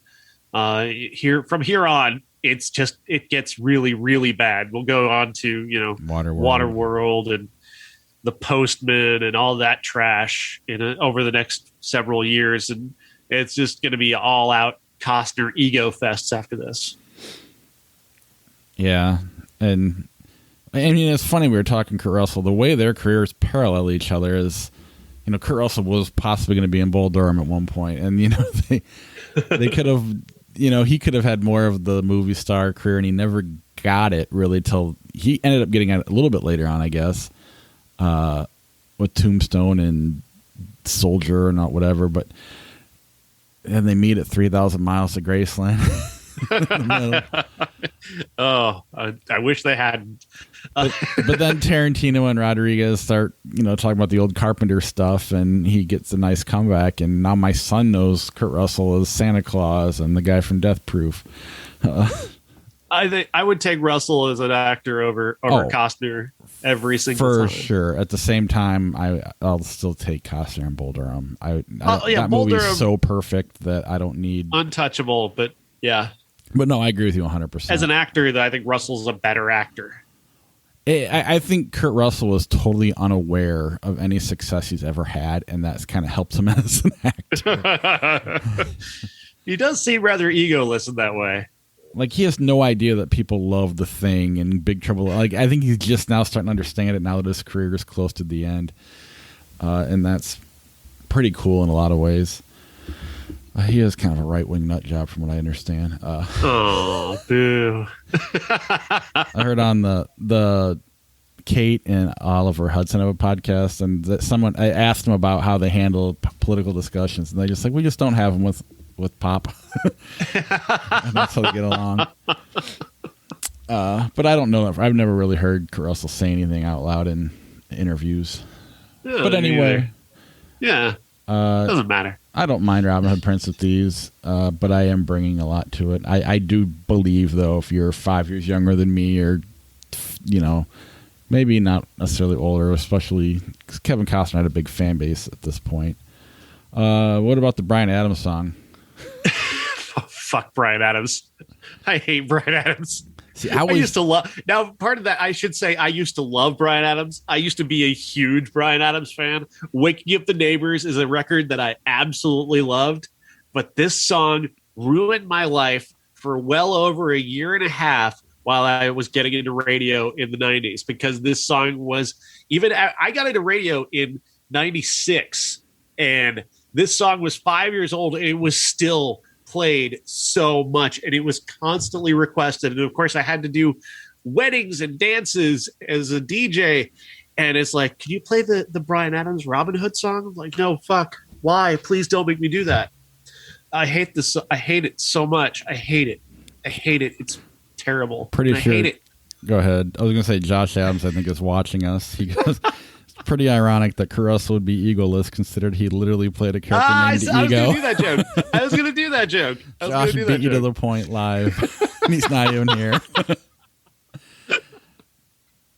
From here on, it gets really, really bad. We'll go on to, you know, Waterworld and The Postman and all that trash over the next several years, and it's just going to be all out Costner ego fests after this. Yeah, and I mean, it's funny, we were talking Kurt Russell. The way their careers parallel each other is, you know, Kurt Russell was possibly going to be in Bull Durham at one point, and, you know, they could have. You know, he could have had more of the movie star career, and he never got it really till he ended up getting it a little bit later on, I guess, with Tombstone and Soldier and whatever. But and they meet at 3,000 miles to Graceland. Oh, I wish they hadn't. But then Tarantino and Rodriguez start, talking about the old Carpenter stuff, and he gets a nice comeback. And now my son knows Kurt Russell as Santa Claus and the guy from Death Proof. I think I would take Russell as an actor over Costner every single time. For sure. At the same time, I'll still take Costner and Bull Durham. That movie is so perfect that I don't need untouchable. But yeah. But no, I agree with you 100%. As an actor, I think Russell's a better actor. I think Kurt Russell was totally unaware of any success he's ever had, and that's kind of helped him as an actor. He does seem rather egoless in that way. Like, he has no idea that people love The Thing and Big Trouble. Like, I think he's just now starting to understand it now that his career is close to the end. And that's pretty cool in a lot of ways. He is kind of a right-wing nut job from what I understand. Oh, boo. I heard on the Kate and Oliver Hudson have a podcast, and that I asked them about how they handle political discussions, and they just like, we just don't have them with pop. And that's how they get along. But I don't know. I've never really heard Kurt Russell say anything out loud in interviews. Yeah, but anyway. Yeah. Doesn't matter. I don't mind Robin Hood, Prince of Thieves, but I am bringing a lot to it. I do believe, though, if you're 5 years younger than me or, maybe not necessarily older, especially because Kevin Costner had a big fan base at this point. What about the Bryan Adams song? Fuck Bryan Adams. I hate Bryan Adams. See, I used to love. Now, part of that, I should say, I used to love Bryan Adams. I used to be a huge Bryan Adams fan. Waking Up the Neighbors is a record that I absolutely loved, but this song ruined my life for well over a year and a half while I was getting into radio in the 90s, because this song was I got into radio in 96, and this song was 5 years old, and it was still played so much, and it was constantly requested. And of course I had to do weddings and dances as a DJ, and it's like, can you play the Bryan Adams Robin Hood song? I'm like, no, fuck, why? Please don't make me do that. I hate this. I hate it so much. I hate it. It's terrible. Pretty sure. I hate it. Go ahead. I was gonna say Josh Adams, I think, is watching us. He goes, it's pretty ironic that Kurt Russell would be egoless, considered he literally played a character named Ego. I was going to do that joke. Josh beat you to the point live. And he's not even here.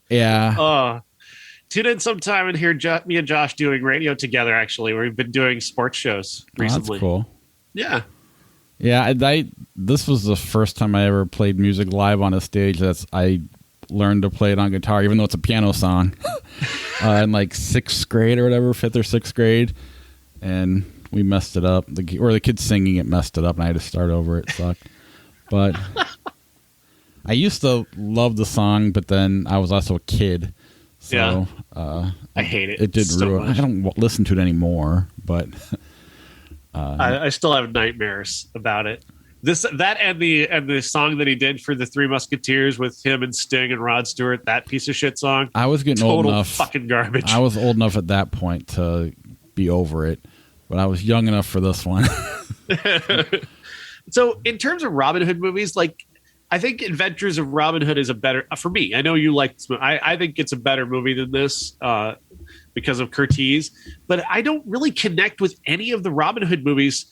Yeah. Tune in sometime and hear me and Josh doing radio together, actually. We've been doing sports shows recently. That's cool. Yeah. Yeah, this was the first time I ever played music live on a stage. I learned to play it on guitar, even though it's a piano song, in like 6th grade or whatever, 5th or 6th grade, and we messed it up. The kid singing it messed it up, and I had to start over. It sucked. But I used to love the song, but then I was also a kid, so I hate it. It did so ruin. much. I don't listen to it anymore, but. I still have nightmares about it. That and the song that he did for the Three Musketeers with him and Sting and Rod Stewart, that piece of shit song. I was getting old enough. Fucking garbage. I was old enough at that point to be over it, but I was young enough for this one. So, in terms of Robin Hood movies, like, I think Adventures of Robin Hood is a better, for me. I know you like this movie. I think it's a better movie than this. Because of Curtiz, but I don't really connect with any of the Robin Hood movies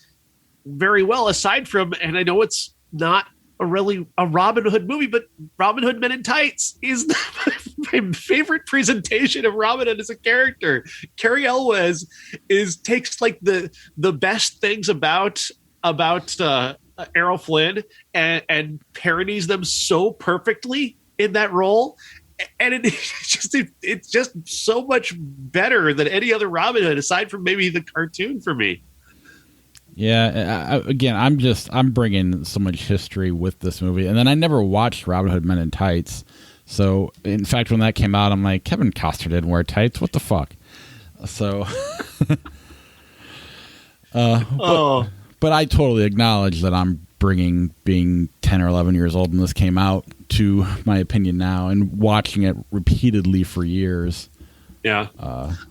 very well, aside from, and I know it's not a Robin Hood movie, but Robin Hood Men in Tights is my favorite presentation of Robin Hood as a character. Cary Elwes takes like the best things about Errol Flynn and parodies them so perfectly in that role. And it's just so much better than any other Robin Hood, aside from maybe the cartoon for me. Yeah, again, I'm bringing so much history with this movie, and then I never watched Robin Hood Men in Tights. So, in fact, when that came out, I'm like, Kevin Costner didn't wear tights. What the fuck? So, but I totally acknowledge that I'm bringing being 10 or 11 years old when this came out to my opinion now, and watching it repeatedly for years. Yeah,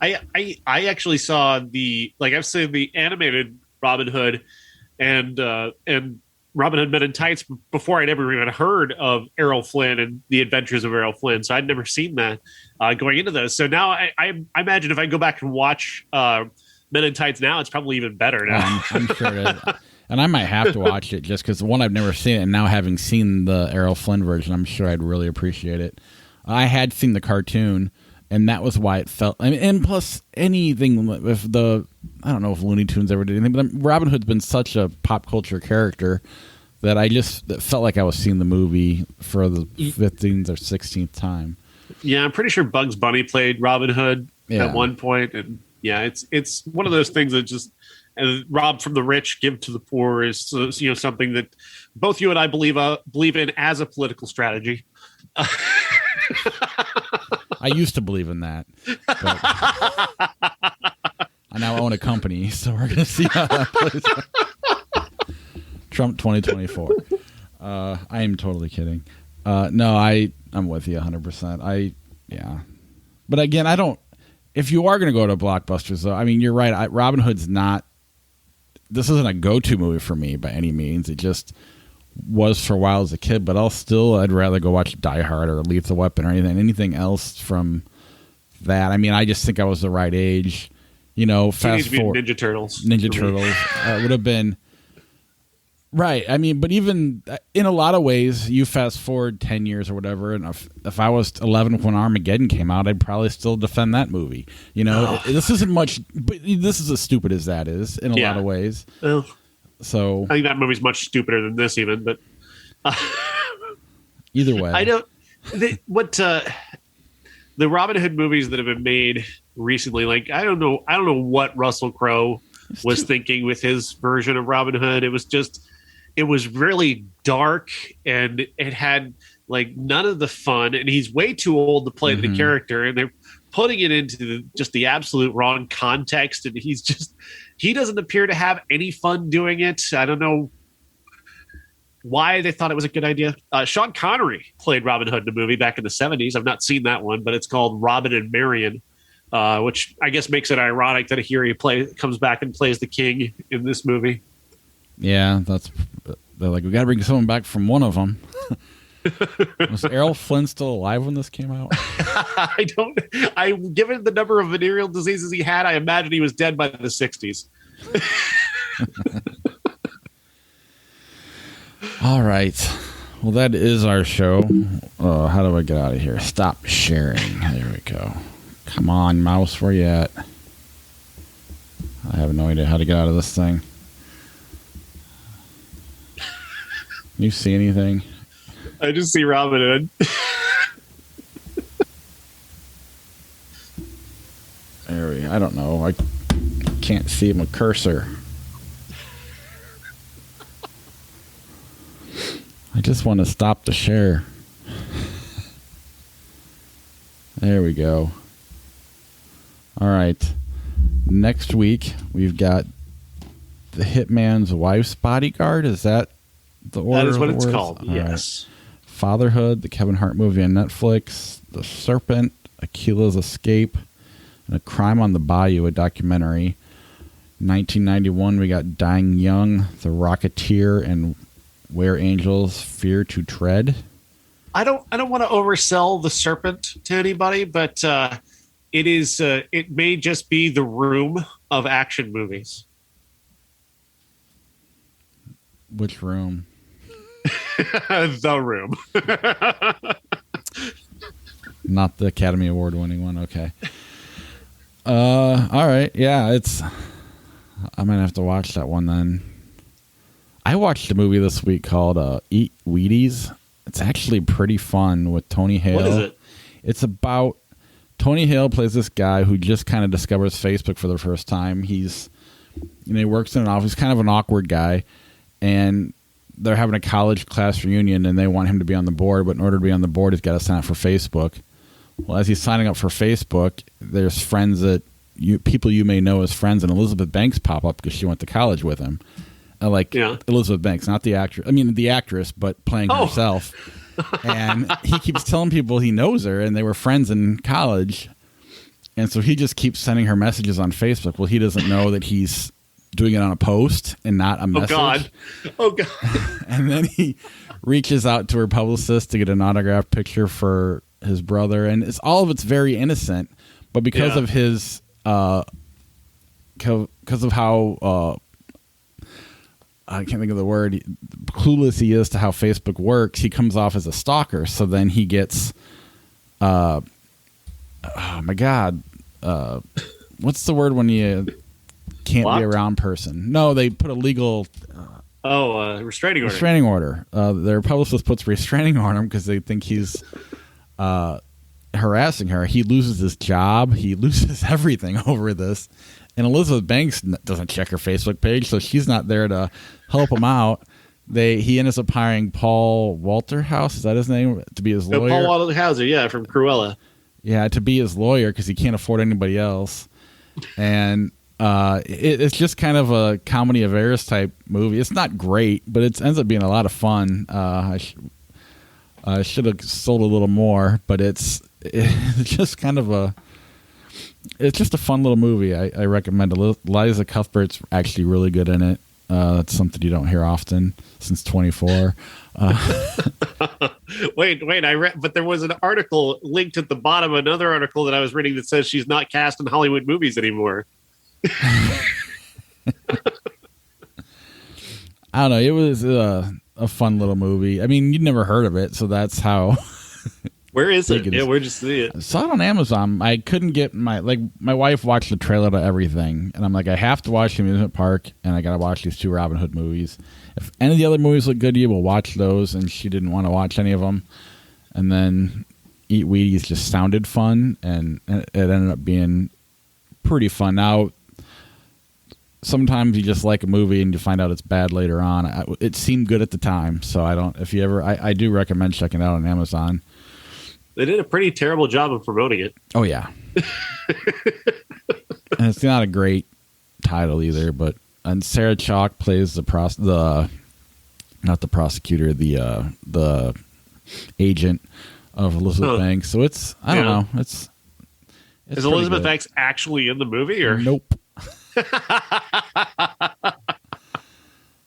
I actually saw I've seen the animated Robin Hood and Robin Hood Men in Tights before I'd ever even heard of Errol Flynn and the Adventures of Errol Flynn. So I'd never seen that going into those. So now I imagine if I go back and watch Men in Tights now, it's probably even better now. I'm sure it is. And I might have to watch it just because, one, I've never seen it, and now having seen the Errol Flynn version, I'm sure I'd really appreciate it. I had seen the cartoon, and that was why it felt. And plus, anything with I don't know if Looney Tunes ever did anything, but Robin Hood's been such a pop culture character that it felt like I was seeing the movie for the 15th or 16th time. Yeah, I'm pretty sure Bugs Bunny played Robin Hood at one point, and yeah, it's one of those things that just rob from the rich, give to the poor is something that both you and I believe in as a political strategy. I used to believe in that, but I now own a company, so we're going to see how that plays out. Trump 2024. I am totally kidding. No, I'm with you 100%. But again, I don't. If you are going to go to Blockbusters, though, I mean, you're right. Robin Hood's not. This isn't a go-to movie for me by any means. It just was for a while as a kid, but I'd rather go watch Die Hard or Lethal Weapon or anything else from that. I mean, I just think I was the right age. Fast forward. Ninja Turtles. Ninja Turtles would have been right. I mean, but even in a lot of ways, you fast forward 10 years or whatever, and if I was 11 when Armageddon came out, I'd probably still defend that movie. This isn't much, but this is as stupid as that is in a lot of ways. Well, so I think that movie's much stupider than this, even. But either way, I don't. The Robin Hood movies that have been made recently, like I don't know what Russell Crowe was thinking with his version of Robin Hood. It was really dark, and it had like none of the fun, and he's way too old to play the character, and they're putting it into just the absolute wrong context, and he doesn't appear to have any fun doing it. I don't know why they thought it was a good idea. Sean Connery played Robin Hood in a movie back in the 70s. I've not seen that one, but it's called Robin and Marion, which I guess makes it ironic that here he comes back and plays the king in this movie. Yeah, they're like, we got to bring someone back from one of them. Was Errol Flynn still alive when this came out? Given the number of venereal diseases he had, I imagine he was dead by the 60s. All right. Well, that is our show. How do I get out of here? Stop sharing. There we go. Come on, mouse, where you at? I have no idea how to get out of this thing. You see anything? I just see Robin Hood. I don't know. I can't see him with cursor. I just want to stop the share. There we go. All right. Next week, we've got The Hitman's Wife's Bodyguard. Is that the order? That is what it's called, All yes. Right. Fatherhood, the Kevin Hart movie on Netflix. The Serpent, Aquila's Escape. And A Crime on the Bayou, a documentary. 1991, we got Dying Young, The Rocketeer, and Where Angels Fear to Tread. I don't want to oversell The Serpent to anybody, but it may just be the Room of action movies. Which room? The Room. Not the Academy Award winning one. Okay. All right. Yeah, I'm gonna have to watch that one then. I watched a movie this week called Eat Wheaties. It's actually pretty fun with Tony Hale. What is it? It's about Tony Hale plays this guy who just kind of discovers Facebook for the first time. He works in an office, kind of an awkward guy, and they're having a college class reunion, and they want him to be on the board, but in order to be on the board, he's got to sign up for Facebook. Well, as he's signing up for Facebook, there's friends people you may know as friends, and Elizabeth Banks pop up because she went to college with him. Elizabeth Banks, not the actress. I mean, the actress, but playing herself. And he keeps telling people he knows her, and they were friends in college. And so he just keeps sending her messages on Facebook. Well, he doesn't know that he's doing it on a post and not a message. Oh God. And then he reaches out to her publicist to get an autographed picture for his brother, and it's very innocent, but because of his because of how I can't think of the word, clueless he is to how Facebook works, he comes off as a stalker. So then he gets oh my God, what's the word when you can't Blocked? be around person? No, they put a legal restraining order. restraining order. Their publicist puts restraining order on him because they think he's harassing her. He loses his job. He loses everything over this. And Elizabeth Banks doesn't check her Facebook page, so she's not there to help him out. He ends up hiring Paul Walterhouse, is that his name, to be his lawyer? Paul Walterhauser, from Cruella. Yeah, to be his lawyer because he can't afford anybody else. And it's just kind of a comedy of errors type movie. It's not great, but it ends up being a lot of fun. I should have sold a little more, but it's just kind of it's just a fun little movie. I recommend it. Liza Cuthbert's actually really good in it. That's something you don't hear often since 24. Wait, I read, but there was an article linked at the bottom, another article that I was reading that says she's not cast in Hollywood movies anymore. I don't know. It was a fun little movie. I mean, you'd never heard of it, so that's how. Where is it? Yeah, where'd you see it? I saw it on Amazon. I couldn't get my wife watched the trailer to everything, and I'm like, I have to watch the Amusement Park, and I got to watch these two Robin Hood movies. If any of the other movies look good to you, we'll watch those, and she didn't want to watch any of them. And then Eat Wheaties just sounded fun, and it ended up being pretty fun. Now, sometimes you just like a movie and you find out it's bad later on. It seemed good at the time, so I do recommend checking it out on Amazon. They did a pretty terrible job of promoting it. Oh yeah. And it's not a great title either, and Sarah Chalk plays the agent of Elizabeth Banks. So I don't know. It's is Elizabeth Banks actually in the movie or nope?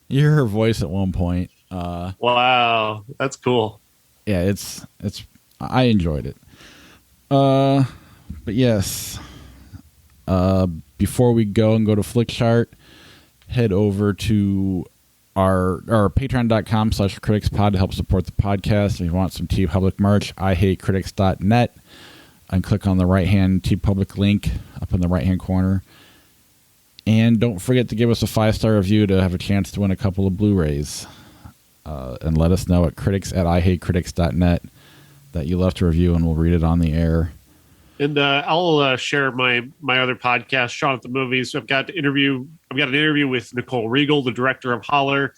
You hear her voice at one point. Wow, that's cool. Yeah, it's I enjoyed it. But yes. Before we go to Flickchart, head over to our patreon.com/criticspod to help support the podcast. If you want some TeePublic merch, IHateCritics.net, and click on the right-hand TeePublic link up in the right-hand corner. And don't forget to give us a 5-star review to have a chance to win a couple of Blu-rays. And let us know at critics@IHateCritics.net that you left a review, and we'll read it on the air. And I'll share my other podcast, Sean at the Movies. So I've got an interview with Nicole Regal, the director of Holler,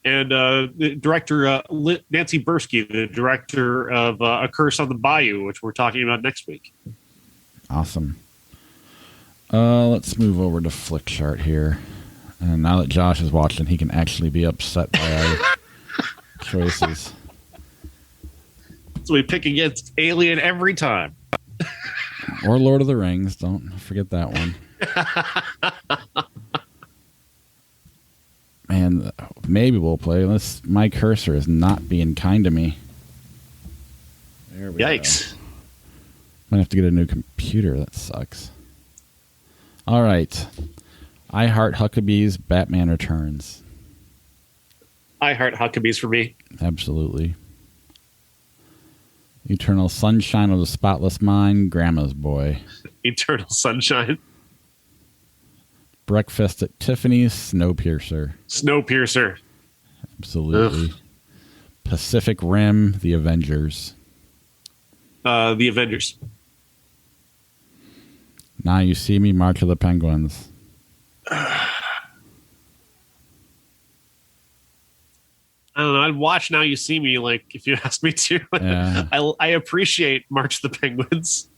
and the director Nancy Bursky, the director of A Curse on the Bayou, which we're talking about next week. Awesome. Let's move over to Flickchart here. And now that Josh is watching, he can actually be upset by our choices. So we pick against Alien every time. Or Lord of the Rings. Don't forget that one. Man, maybe we'll play unless my cursor is not being kind to me. There we Yikes. go. Might have to get a new computer. That sucks. All right. I Heart Huckabees, Batman Returns. I Heart Huckabees for me. Absolutely. Eternal Sunshine of the Spotless Mind, Grandma's Boy. Eternal Sunshine. Breakfast at Tiffany's, Snowpiercer. Snowpiercer. Absolutely. Ugh. Pacific Rim, The Avengers. The Avengers. Now You See Me, March of the Penguins. I don't know. I'd watch Now You See Me, like if you asked me to. Yeah. I appreciate March of the Penguins.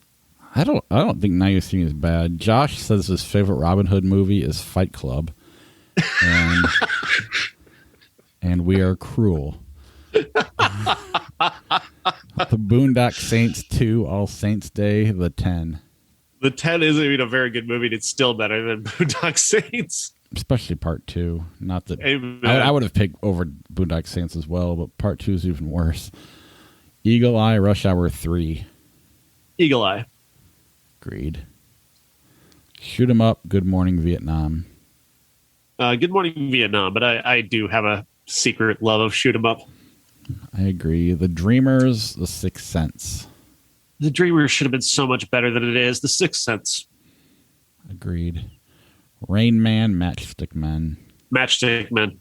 I don't think Now You See Me is bad. Josh says his favorite Robin Hood movie is Fight Club, and We Are Cruel. The Boondock Saints 2, All Saints Day, The 10. The 10 isn't even a very good movie. And it's still better than Boondock Saints. especially part 2. Not that Amen. I would have picked over Boondock Saints as well, but part 2 is even worse. Eagle Eye, Rush Hour 3. Eagle Eye. Agreed. Shoot 'em Up, Good Morning Vietnam. Good Morning Vietnam, but I do have a secret love of Shoot 'em Up. I agree. The Dreamers, The Sixth Sense. The Dreamers should have been so much better than it is. The Sixth Sense. Agreed. Rain Man, Matchstick Men. Matchstick Men.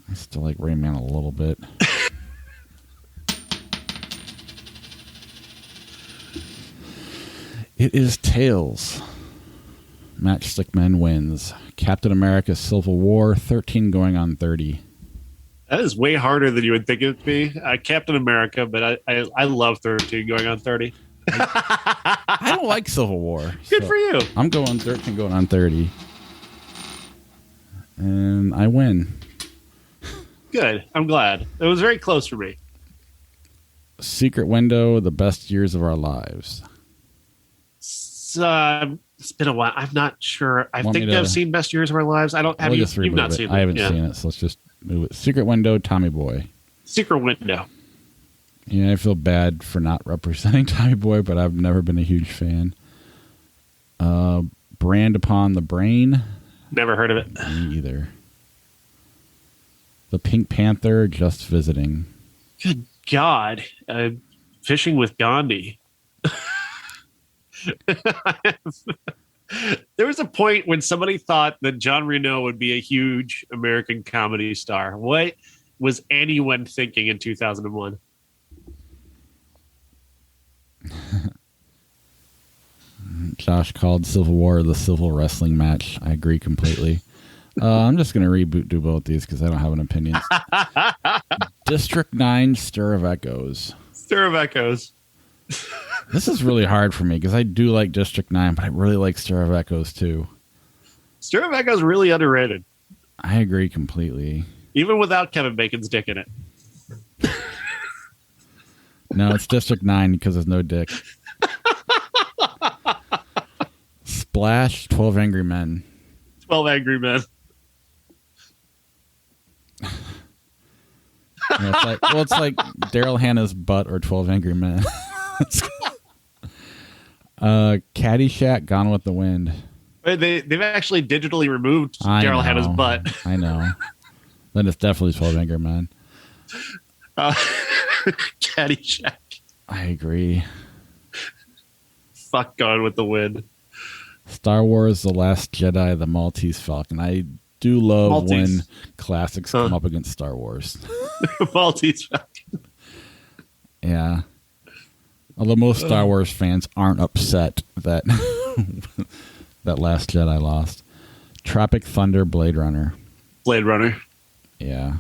I still like Rain Man a little bit. It is Tails. Matchstick Men wins. Captain America Civil War, 13 going on 30. That is way harder than you would think it would be. Captain America, but I love 13 going on 30. I don't like Civil War. Good for you. I'm going 13 going on 30. And I win. Good. I'm glad. It was very close for me. Secret Window, The Best Years of Our Lives. It's been a while. I'm not sure. I Want think me to- I've seen Best Years of Our Lives. I don't have We'll you. just You've remove not it. seen it. I haven't Yeah. seen it, so let's just move it. Secret Window, Tommy Boy. Secret Window. Yeah, I feel bad for not representing Tommy Boy, but I've never been a huge fan. Brand Upon the Brain. Never heard of it. Me either. The Pink Panther, Just Visiting. Good God. Fishing with Gandhi. There was a point when somebody thought that John Reno would be a huge American comedy star. What was anyone thinking in 2001? Josh called Civil War the civil wrestling match. I agree completely. I'm just going to do both these because I don't have an opinion. District 9, Stir of Echoes. Stir of Echoes. This is really hard for me because I do like District 9, but I really like Stir of Echoes too. Stir of Echoes really underrated, I agree completely. even without Kevin Bacon's dick in it. No, it's District 9 because there's no dick. Splash, 12 Angry Men. 12 Angry Men. Yeah, it's like Daryl Hannah's butt or 12 Angry Men. Caddyshack, Gone with the Wind. They've actually digitally removed I Daryl know. Hannah's butt. I know. Then it's definitely 12 Angry Men. Caddyshack. I agree. Fuck Gone with the Wind. Star Wars, The Last Jedi, The Maltese Falcon. I do love Maltese. when classics come up against Star Wars. Maltese Falcon. Yeah. Although most Star Wars fans aren't upset that that Last Jedi lost. Tropic Thunder, Blade Runner. Blade Runner. Yeah.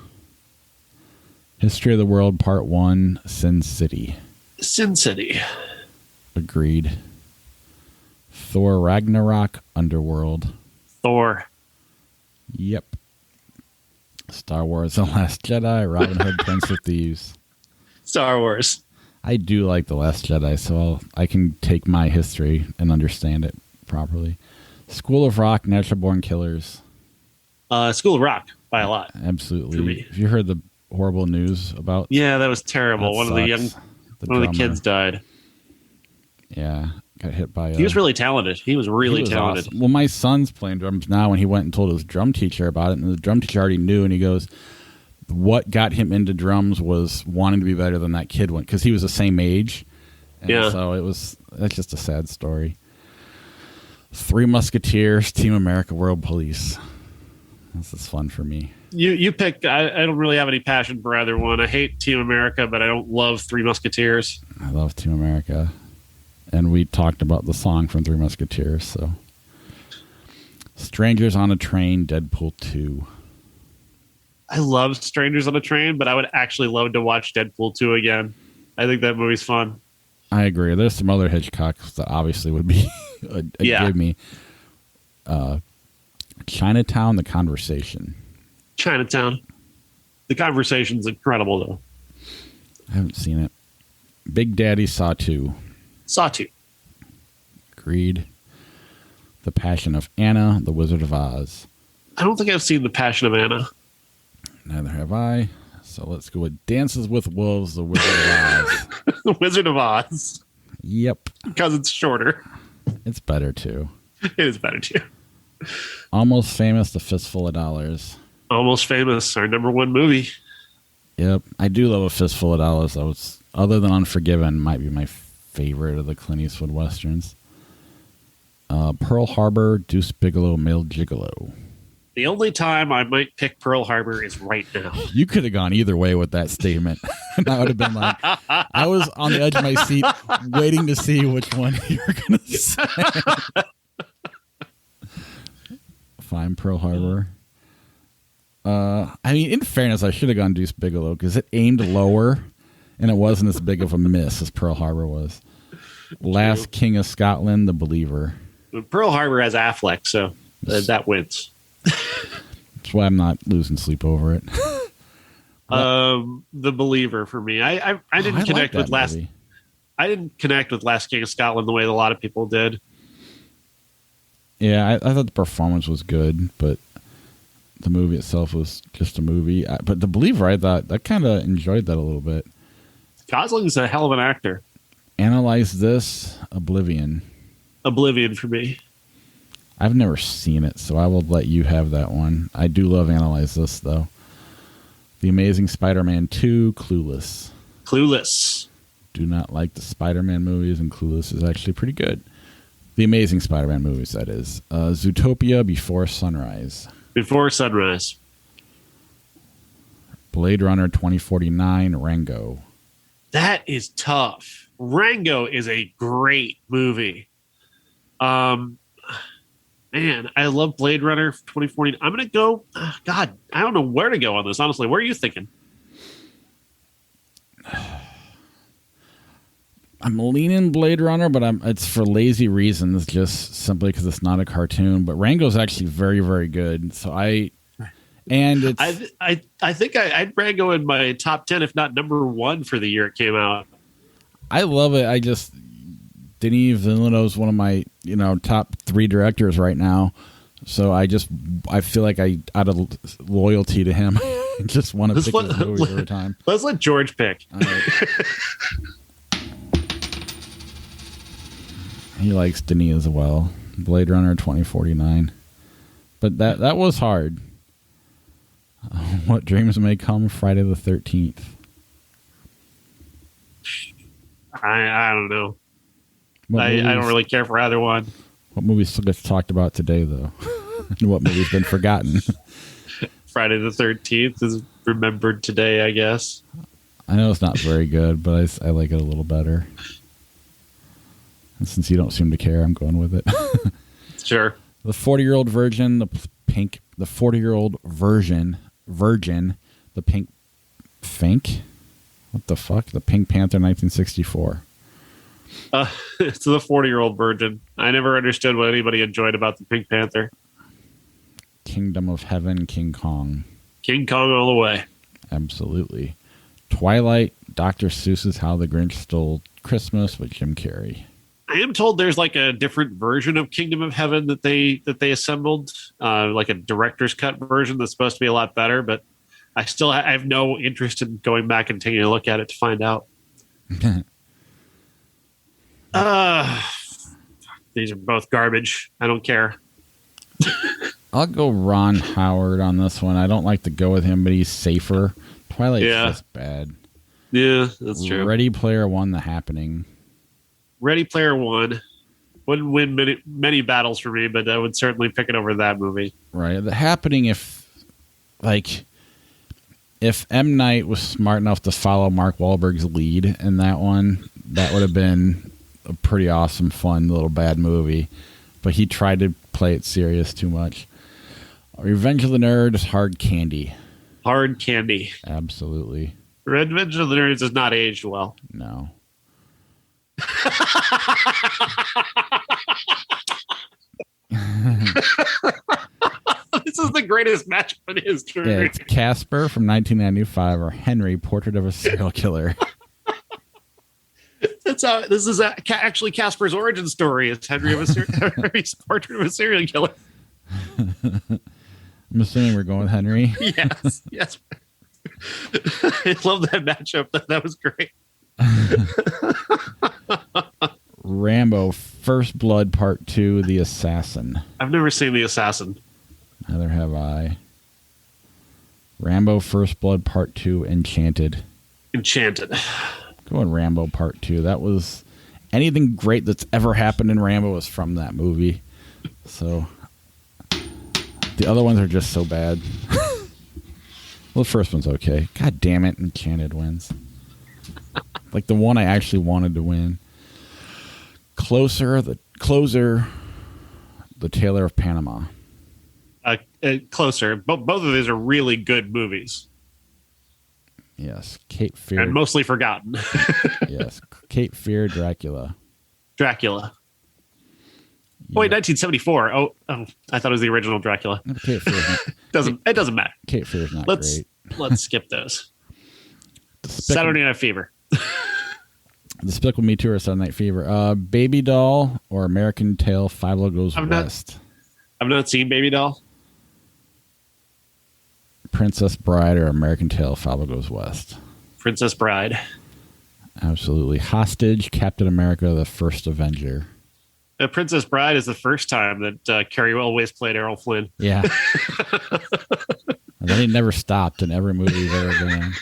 History of the World, Part 1, Sin City. Sin City. Agreed. Thor Ragnarok, Underworld. Thor. Yep. Star Wars, The Last Jedi, Robin Hood, Prince of Thieves. Star Wars. I do like The Last Jedi, so I can take my history and understand it properly. School of Rock, Natural Born Killers. School of Rock by a lot. Absolutely. For me. Have you heard the horrible news about? Yeah, that was terrible. That One of sucks. the drummer. kids died. Yeah, got hit by. He was really talented. He was really talented. Awesome. Well, my son's playing drums now, and he went and told his drum teacher about it, and the drum teacher already knew, and he goes, what got him into drums was wanting to be better than that kid went, because he was the same age. And Yeah. so that's just a sad story. Three Musketeers, Team America, World Police. This is fun for me. You pick. I don't really have any passion for either one. I hate Team America, but I don't love Three Musketeers. I love Team America. And we talked about the song from Three Musketeers. So, Strangers on a Train, Deadpool 2. I love Strangers on a Train, but I would actually love to watch Deadpool 2 again. I think that movie's fun. I agree. There's some other Hitchcocks that obviously would be a give me. Chinatown, The Conversation. Chinatown. The Conversation's incredible, though. I haven't seen it. Big Daddy Saw 2. Saw 2. Agreed. The Passion of Anna, The Wizard of Oz. I don't think I've seen The Passion of Anna. Neither have I. So let's go with Dances with Wolves, The Wizard of Oz. The Wizard of Oz. Yep. Because it's shorter. It's better, too. It is better, too. Almost Famous, The Fistful of Dollars. Almost Famous, our number one movie. Yep. I do love A Fistful of Dollars. Other than Unforgiven, might be my favorite of the Clint Eastwood Westerns. Pearl Harbor, Deuce Bigelow, Male Gigolo. The only time I might pick Pearl Harbor is right now. You could have gone either way with that statement. I would have been like, I was on the edge of my seat waiting to see which one you were going to say. Fine, Pearl Harbor. I mean, in fairness, I should have gone Deuce Bigelow because it aimed lower and it wasn't as big of a miss as Pearl Harbor was. Last King of Scotland, The Believer. Pearl Harbor has Affleck, so that wins. That's why I'm not losing sleep over it. The Believer for me. I didn't connect with Last. Movie. I didn't connect with Last King of Scotland the way a lot of people did. Yeah, I thought the performance was good, but the movie itself was just a movie. But The Believer, I thought I kind of enjoyed that a little bit. Gosling's a hell of an actor. Analyze This, Oblivion. Oblivion for me. I've never seen it, so I will let you have that one. I do love Analyze This, though. The Amazing Spider-Man 2, Clueless. Clueless. Do not like the Spider-Man movies, and Clueless is actually pretty good. The Amazing Spider-Man movies, that is. Zootopia, Before Sunrise. Before Sunrise. Blade Runner 2049, Rango. That is tough. Rango is a great movie. Man, I love Blade Runner 2040. I'm going to go. God, I don't know where to go on this, honestly. Where are you thinking? I'm leaning Blade Runner, but it's for lazy reasons, just simply because it's not a cartoon. But Rango's actually very, very good. So I think I'd Rango in my top 10, if not number one for the year it came out. I love it. Denis Villeneuve's one of my, top 3 directors right now. So I feel like out of loyalty to him, I just want to pick his movies every time. Let's let George pick. All right. He likes Denis as well. Blade Runner 2049. But that was hard. What Dreams May Come, Friday the 13th. I don't know. I don't really care for either one. What movies still gets talked about today, though? And what movie's been forgotten? Friday the 13th is remembered today, I guess. I know it's not very good, but I like it a little better. And since you don't seem to care, I'm going with it. Sure. The 40-year-old virgin, the 40-year-old virgin, the pink Fink? What the fuck? The Pink Panther 1964. It's the 40-year-old virgin. I never understood what anybody enjoyed about the Pink Panther. Kingdom of Heaven, King Kong. King Kong all the way. Absolutely. Twilight, Dr. Seuss's How the Grinch Stole Christmas with Jim Carrey. I am told there's like a different version of Kingdom of Heaven that they assembled, like a director's cut version that's supposed to be a lot better, but I have no interest in going back and taking a look at it to find out. These are both garbage. I don't care. I'll go Ron Howard on this one. I don't like to go with him, but he's safer. Twilight's just bad. Yeah, that's true. Ready Player One, The Happening. Ready Player One wouldn't win many battles for me, but I would certainly pick it over that movie. Right. The Happening, if M. Night was smart enough to follow Mark Wahlberg's lead in that one, that would have been a pretty awesome, fun little bad movie. But he tried to play it serious too much. Revenge of the Nerds, Hard Candy. Hard Candy. Absolutely. Revenge of the Nerds has not aged well. No. This is the greatest matchup in history. Yeah, it's Casper from 1995 or Henry, Portrait of a Serial Killer. That's This is actually Casper's origin story. It's Henry's portrait of a serial killer. I'm assuming we're going with Henry. Yes. I love that matchup. That was great. Rambo, First Blood Part 2, The Assassin. I've never seen The Assassin. Neither have I. Rambo, First Blood Part 2, Enchanted. Going Rambo Part 2. That was... Anything great that's ever happened in Rambo was from that movie. So... The other ones are just so bad. Well, the first one's okay. God damn it, Enchanted wins. Like the one I actually wanted to win. Closer, The Tailor of Panama. Closer. Both of these are really good movies. Yes, Cape Fear. And mostly forgotten. Yes, Cape Fear, Dracula. Oh, wait, 1974. Oh, I thought it was the original Dracula. Cape Fear. It doesn't matter. Cape Fear is not great. Let's skip those. Saturday Night Fever. Despicable Me 2 or Saturday Night Fever. Baby Doll or American Tail, Five Logos West. I've not seen Baby Doll. Princess Bride or American Tail, Five Logos West. Princess Bride. Absolutely. Hostage, Captain America, The First Avenger. Princess Bride is the first time that Carrie Elways played Errol Flynn. Yeah. And then he never stopped in every movie he's ever been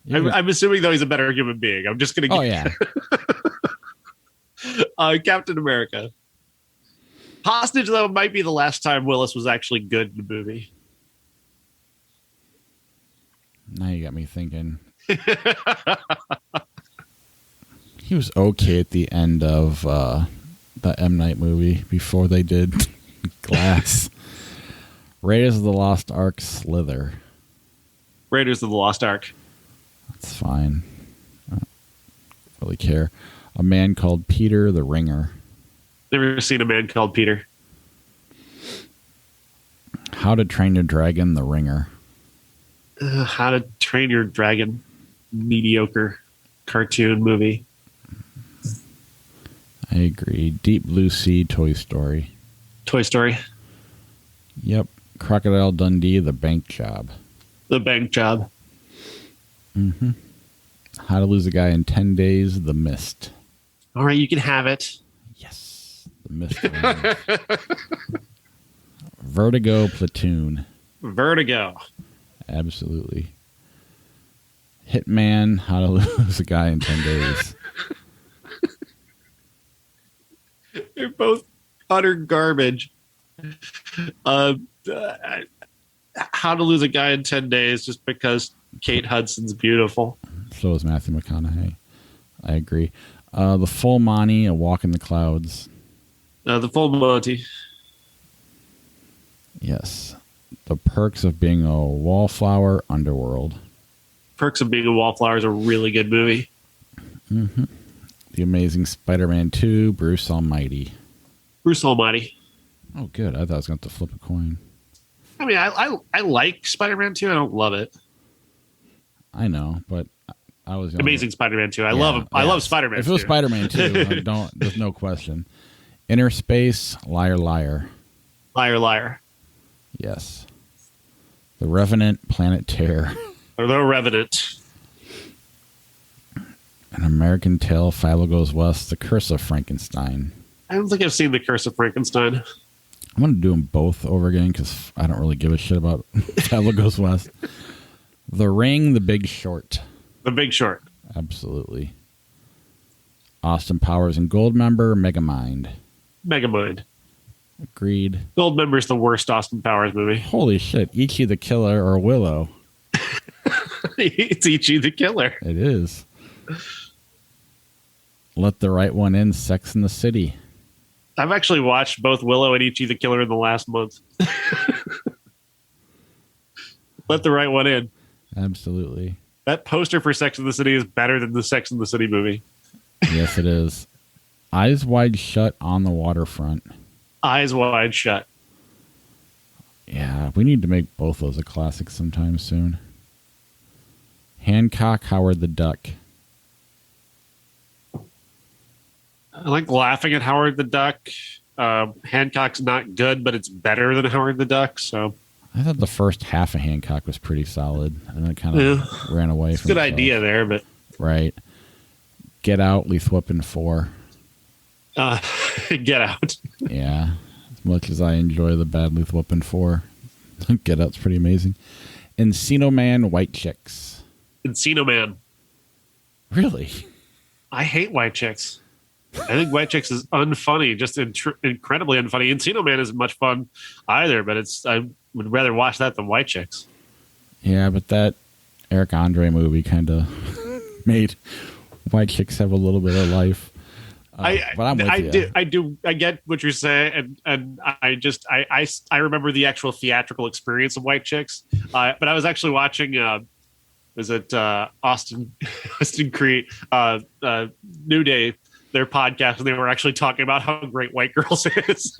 in. I'm assuming, though, he's a better human being. I'm just going to get... Oh, yeah. Captain America. Hostage, though, might be the last time Willis was actually good in the movie. Now you got me thinking. He was okay at the end of the M. Night movie before they did Glass. Raiders of the Lost Ark, Slither. Raiders of the Lost Ark. That's fine. I don't really care. A Man Called Peter, The Ringer. Never seen A Man Called Peter. How to Train Your Dragon, The Ringer. How to Train Your Dragon. Mediocre cartoon movie. I agree. Deep Blue Sea, Toy Story. Toy Story. Yep. Crocodile Dundee, The Bank Job. The Bank Job. Mm-hmm. How to Lose a Guy in 10 Days, The Mist. All right, you can have it. Yes. The Mist. Vertigo, Platoon. Vertigo. Absolutely. Hitman, How to Lose a Guy in 10 Days. They're both utter garbage. How to Lose a Guy in 10 Days just because Kate Hudson's beautiful. So is Matthew McConaughey. I agree. The Full Monty, A Walk in the Clouds. The Full Monty. Yes. The Perks of Being a Wallflower, Underworld. Perks of Being a Wallflower is a really good movie. Mm-hmm. The Amazing Spider-Man 2, Bruce Almighty. Bruce Almighty. Oh, good. I thought I was going to have to flip a coin. I mean, I like Spider-Man 2. I don't love it. I know, but I was Amazing Spider-Man 2. I love Spider-Man 2. If it was Spider-Man 2, there's no question. Inner Space, Liar Liar. Liar Liar. Yes. The Revenant, Planet Terror. Or The Revenant. An American Tale, Philo Goes West, The Curse of Frankenstein. I don't think I've seen The Curse of Frankenstein. I'm going to do them both over again because I don't really give a shit about Philo Goes West. The Ring, The Big Short. The Big Short. Absolutely. Austin Powers and Goldmember, Megamind. Megamind. Agreed. Goldmember's the worst Austin Powers movie. Holy shit. Ichi the Killer or Willow. It's Ichi the Killer. It is. Let the Right One In, Sex and the City. I've actually watched both Willow and Ichi the Killer in the last month. Let the Right One In. Absolutely. That poster for Sex and the City is better than the Sex and the City movie. Yes, it is. Eyes Wide Shut, On the Waterfront. Eyes Wide Shut. Yeah, we need to make both those a classic sometime soon. Hancock, Howard the Duck. I like Laughing at Howard the Duck. Hancock's not good, but it's better than Howard the Duck. So I thought the first half of Hancock was pretty solid, and it kind of ran away it's from a good itself. idea there, but Right. Get Out, Lethal Weapon 4. Get Out. Yeah. As much as I enjoy the bad Lethal Weapon 4, Get Out's pretty amazing. Encino Man, White Chicks. Encino Man. Really? I hate White Chicks. I think White Chicks is unfunny, just incredibly unfunny. Encino Man isn't much fun either, but I would rather watch that than White Chicks. Yeah, but that Eric Andre movie kind of made White Chicks have a little bit of life. But I'm with you. I get what you're saying, and I remember the actual theatrical experience of White Chicks. But I was actually watching. Was it Austin Creed, New Day, their podcast, and they were actually talking about how great White Girls is.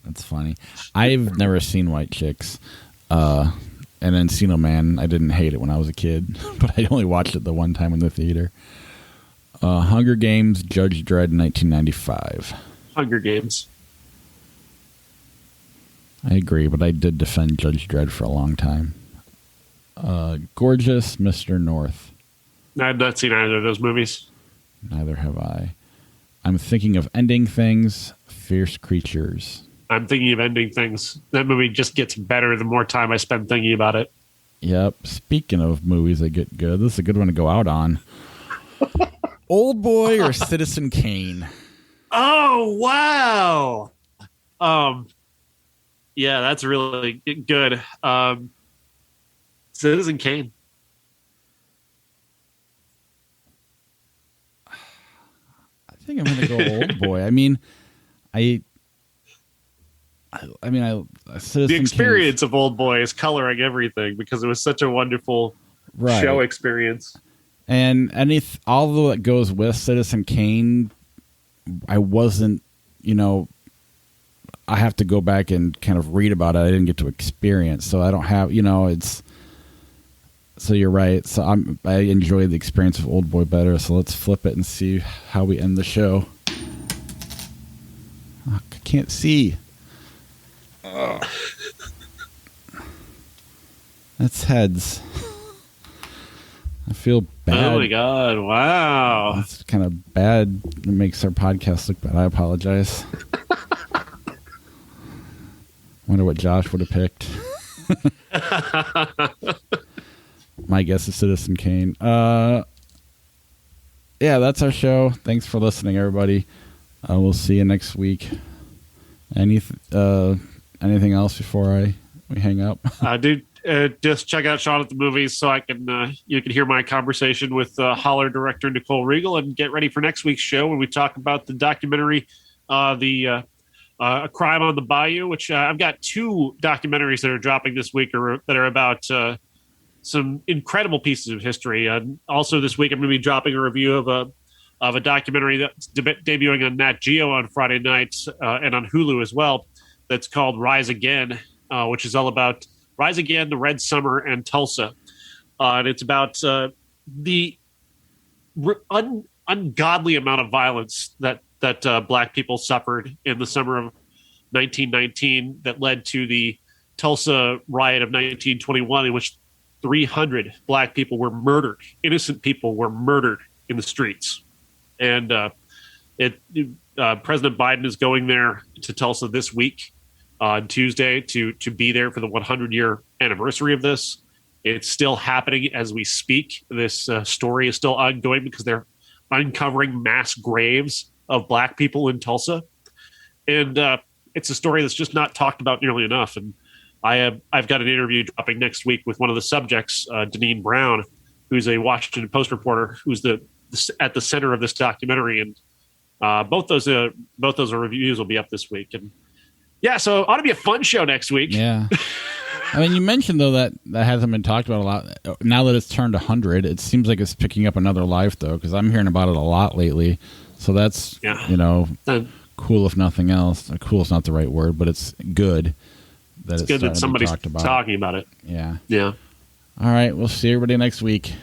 That's funny. I've never seen White Chicks. And Encino Man, I didn't hate it when I was a kid, but I only watched it the one time in the theater. Hunger Games, Judge Dredd, 1995. Hunger Games. I agree, but I did defend Judge Dredd for a long time. Gorgeous, Mr. North. I've not seen either of those movies. Neither have I. I'm thinking of ending things. Fierce Creatures. I'm thinking of ending things. That movie just gets better the more time I spend thinking about it. Yep. Speaking of movies that get good, this is a good one to go out on. Old Boy or Citizen Kane? Oh, wow. Yeah, that's really good. Citizen Kane. I think I'm going to go Old Boy. I mean, the experience of Old Boy is coloring everything because it was such a wonderful show experience. And although it goes with Citizen Kane, I wasn't, I have to go back and kind of read about it. I didn't get to experience, so I don't have, so you're right. So I enjoyed the experience of Old Boy better. So let's flip it and see how we end the show. Oh, I can't see. That's heads. I feel bad. Oh my god! Wow, that's kind of bad. It makes our podcast look bad. I apologize. Wonder what Josh would have picked. My guess is Citizen Kane. Yeah, that's our show. Thanks for listening, everybody. We'll see you next week. Anything else before we hang up? Dude, just check out Sean at the Movies so you can hear my conversation with Holler director Nicole Regal, and get ready for next week's show when we talk about the documentary, A Crime on the Bayou, which I've got 2 documentaries that are dropping this week that are about some incredible pieces of history. Also this week, I'm going to be dropping a review of a documentary that's debuting on Nat Geo on Friday night and on Hulu as well. That's called Rise Again, which is all about Rise Again, the Red Summer, and Tulsa. And it's about the ungodly amount of violence that black people suffered in the summer of 1919 that led to the Tulsa riot of 1921, in which 300 black people were murdered. Innocent people were murdered in the streets. And President Biden is going there to Tulsa this week on Tuesday to be there for the 100-year anniversary of this. It's still happening as we speak. This story is still ongoing because they're uncovering mass graves of black people in Tulsa. And it's a story that's just not talked about nearly enough. And I've got an interview dropping next week with one of the subjects, Deneen Brown, who's a Washington Post reporter, who's at the center of this documentary. And both those reviews will be up this week. And yeah, so it ought to be a fun show next week. Yeah. I mean, you mentioned, though, that hasn't been talked about a lot. Now that it's turned 100, it seems like it's picking up another life, though, because I'm hearing about it a lot lately. So that's, cool if nothing else. Cool is not the right word, but it's good that it's good that somebody's talking about it. Yeah. Yeah. All right. We'll see everybody next week.